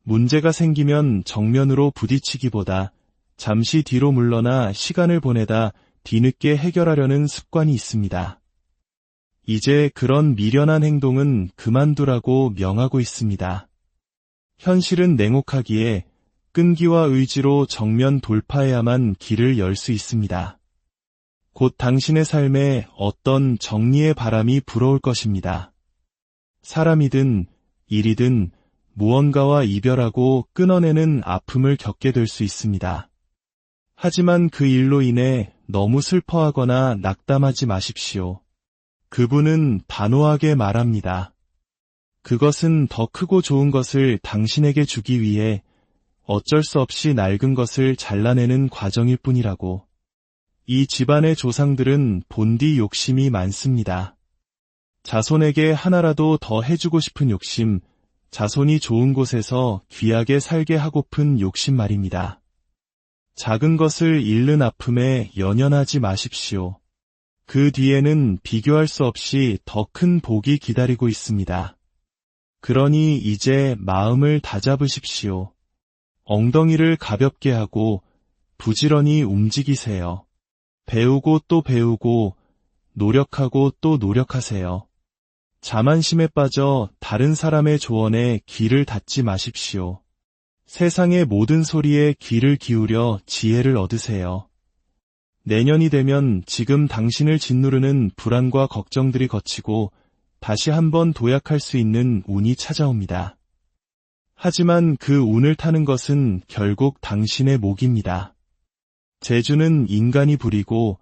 문제가 생기면 정면으로 부딪히기보다 잠시 뒤로 물러나 시간을 보내다 뒤늦게 해결하려는 습관이 있습니다. 이제 그런 미련한 행동은 그만두라고 명하고 있습니다. 현실은 냉혹하기에 끈기와 의지로 정면 돌파해야만 길을 열 수 있습니다. 곧 당신의 삶에 어떤 정리의 바람이 불어올 것입니다. 사람이든 일이든 무언가와 이별하고 끊어내는 아픔을 겪게 될 수 있습니다. 하지만 그 일로 인해 너무 슬퍼하거나 낙담하지 마십시오. 그분은 단호하게 말합니다. 그것은 더 크고 좋은 것을 당신에게 주기 위해 어쩔 수 없이 낡은 것을 잘라내는 과정일 뿐이라고. 이 집안의 조상들은 본디 욕심이 많습니다. 자손에게 하나라도 더 해주고 싶은 욕심, 자손이 좋은 곳에서 귀하게 살게 하고픈 욕심 말입니다. 작은 것을 잃는 아픔에 연연하지 마십시오. 그 뒤에는 비교할 수 없이 더 큰 복이 기다리고 있습니다. 그러니 이제 마음을 다잡으십시오. 엉덩이를 가볍게 하고 부지런히 움직이세요. 배우고 또 배우고 노력하고 또 노력하세요. 자만심에 빠져 다른 사람의 조언에 귀를 닫지 마십시오. 세상의 모든 소리에 귀를 기울여 지혜를 얻으세요. 내년이 되면 지금 당신을 짓누르는 불안과 걱정들이 거치고 다시 한번 도약할 수 있는 운이 찾아옵니다. 하지만 그 운을 타는 것은 결국 당신의 몫입니다. 재주는 인간이 부리고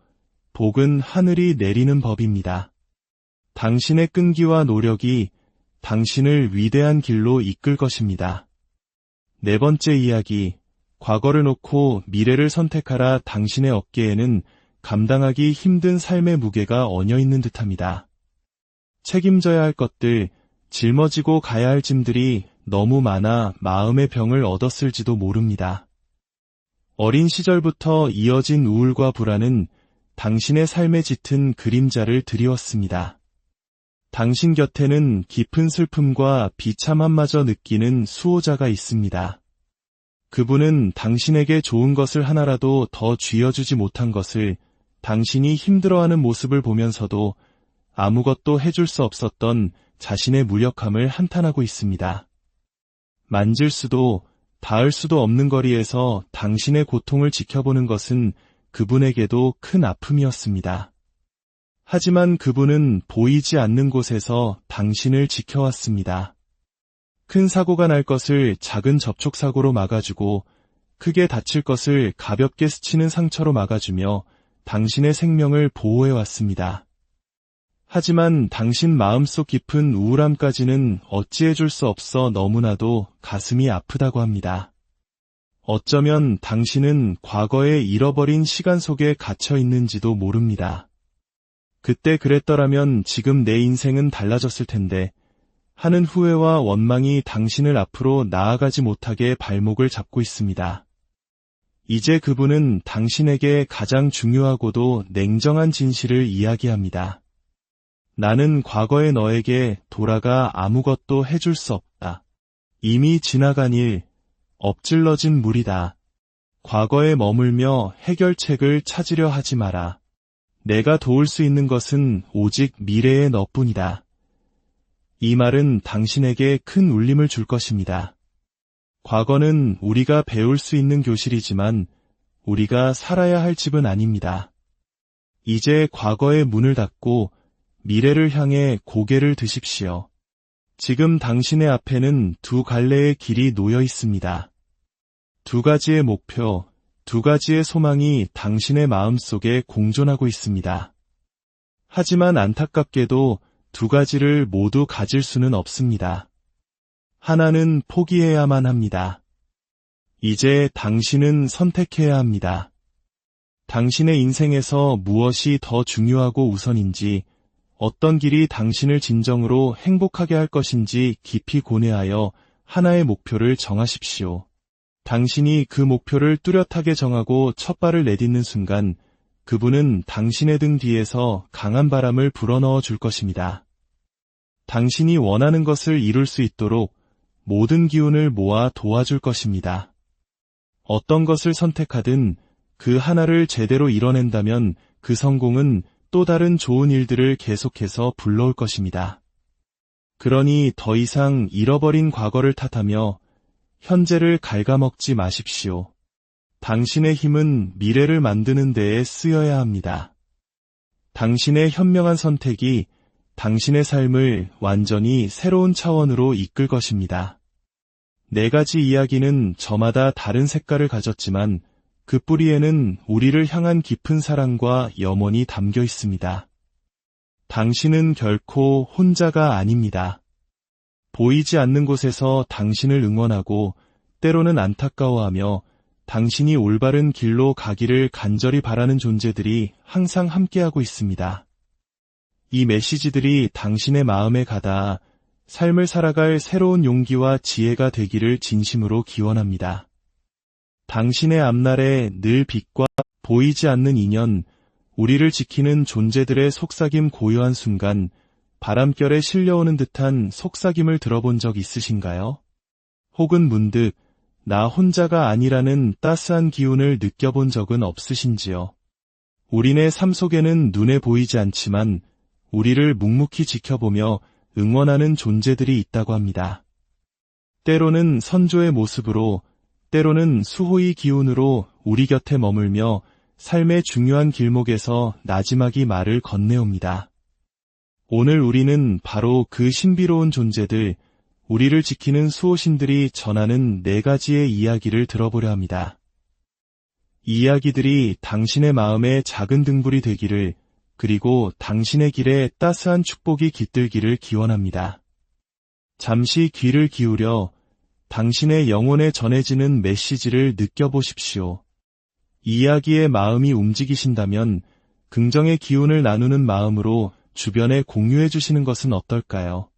복은 하늘이 내리는 법입니다. 당신의 끈기와 노력이 당신을 위대한 길로 이끌 것입니다. 네 번째 이야기, 과거를 놓고 미래를 선택하라. 당신의 어깨에는 감당하기 힘든 삶의 무게가 얹어 있는 듯합니다. 책임져야 할 것들, 짊어지고 가야 할 짐들이 너무 많아 마음의 병을 얻었을지도 모릅니다. 어린 시절부터 이어진 우울과 불안은 당신의 삶에 짙은 그림자를 드리웠습니다. 당신 곁에는 깊은 슬픔과 비참함마저 느끼는 수호자가 있습니다. 그분은 당신에게 좋은 것을 하나라도 더 쥐어주지 못한 것을 당신이 힘들어하는 모습을 보면서도 아무것도 해줄 수 없었던 자신의 무력함을 한탄하고 있습니다. 만질 수도 닿을 수도 없는 거리에서 당신의 고통을 지켜보는 것은 그분에게도 큰 아픔이었습니다. 하지만 그분은 보이지 않는 곳에서 당신을 지켜왔습니다. 큰 사고가 날 것을 작은 접촉사고로 막아주고 크게 다칠 것을 가볍게 스치는 상처로 막아주며 당신의 생명을 보호해왔습니다. 하지만 당신 마음속 깊은 우울함까지는 어찌해줄 수 없어 너무나도 가슴이 아프다고 합니다. 어쩌면 당신은 과거에 잃어버린 시간 속에 갇혀 있는지도 모릅니다. 그때 그랬더라면 지금 내 인생은 달라졌을 텐데 하는 후회와 원망이 당신을 앞으로 나아가지 못하게 발목을 잡고 있습니다. 이제 그분은 당신에게 가장 중요하고도 냉정한 진실을 이야기합니다. 나는 과거의 너에게 돌아가 아무것도 해줄 수 없다. 이미 지나간 일, 엎질러진 물이다. 과거에 머물며 해결책을 찾으려 하지 마라. 내가 도울 수 있는 것은 오직 미래의 너뿐이다. 이 말은 당신에게 큰 울림을 줄 것입니다. 과거는 우리가 배울 수 있는 교실이지만 우리가 살아야 할 집은 아닙니다. 이제 과거의 문을 닫고 미래를 향해 고개를 드십시오. 지금 당신의 앞에는 두 갈래의 길이 놓여 있습니다. 두 가지의 목표, 두 가지의 소망이 당신의 마음속에 공존하고 있습니다. 하지만 안타깝게도 두 가지를 모두 가질 수는 없습니다. 하나는 포기해야만 합니다. 이제 당신은 선택해야 합니다. 당신의 인생에서 무엇이 더 중요하고 우선인지, 어떤 길이 당신을 진정으로 행복하게 할 것인지 깊이 고뇌하여 하나의 목표를 정하십시오. 당신이 그 목표를 뚜렷하게 정하고 첫 발을 내딛는 순간 그분은 당신의 등 뒤에서 강한 바람을 불어넣어 줄 것입니다. 당신이 원하는 것을 이룰 수 있도록 모든 기운을 모아 도와줄 것입니다. 어떤 것을 선택하든 그 하나를 제대로 이뤄낸다면 그 성공은 또 다른 좋은 일들을 계속해서 불러올 것입니다. 그러니 더 이상 잃어버린 과거를 탓하며 현재를 갉아먹지 마십시오. 당신의 힘은 미래를 만드는 데에 쓰여야 합니다. 당신의 현명한 선택이 당신의 삶을 완전히 새로운 차원으로 이끌 것입니다. 네 가지 이야기는 저마다 다른 색깔을 가졌지만 그 뿌리에는 우리를 향한 깊은 사랑과 염원이 담겨 있습니다. 당신은 결코 혼자가 아닙니다. 보이지 않는 곳에서 당신을 응원하고 때로는 안타까워하며 당신이 올바른 길로 가기를 간절히 바라는 존재들이 항상 함께하고 있습니다. 이 메시지들이 당신의 마음에 가닿아 삶을 살아갈 새로운 용기와 지혜가 되기를 진심으로 기원합니다. 당신의 앞날에 늘 빛과 보이지 않는 인연, 우리를 지키는 존재들의 속삭임 고요한 순간, 바람결에 실려오는 듯한 속삭임을 들어본 적 있으신가요? 혹은 문득 나 혼자가 아니라는 따스한 기운을 느껴본 적은 없으신지요? 우리네 삶 속에는 눈에 보이지 않지만 우리를 묵묵히 지켜보며 응원하는 존재들이 있다고 합니다. 때로는 선조의 모습으로, 때로는 수호의 기운으로 우리 곁에 머물며 삶의 중요한 길목에서 나지막이 말을 건네옵니다. 오늘 우리는 바로 그 신비로운 존재들, 우리를 지키는 수호신들이 전하는 네 가지의 이야기를 들어보려 합니다. 이 이야기들이 당신의 마음에 작은 등불이 되기를, 그리고 당신의 길에 따스한 축복이 깃들기를 기원합니다. 잠시 귀를 기울여 당신의 영혼에 전해지는 메시지를 느껴보십시오. 이야기의 마음이 움직이신다면 긍정의 기운을 나누는 마음으로 주변에 공유해 주시는 것은 어떨까요?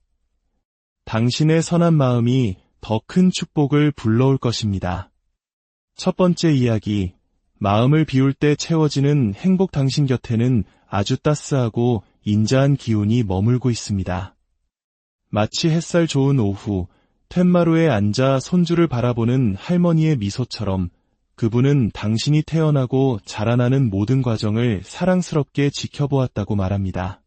당신의 선한 마음이 더 큰 축복을 불러올 것입니다. 첫 번째 이야기, 마음을 비울 때 채워지는 행복. 당신 곁에는 아주 따스하고 인자한 기운이 머물고 있습니다. 마치 햇살 좋은 오후, 툇마루에 앉아 손주를 바라보는 할머니의 미소처럼 그분은 당신이 태어나고 자라나는 모든 과정을 사랑스럽게 지켜보았다고 말합니다.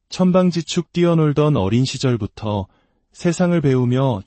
천방지축 뛰어놀던 어린 시절부터 세상을 배우며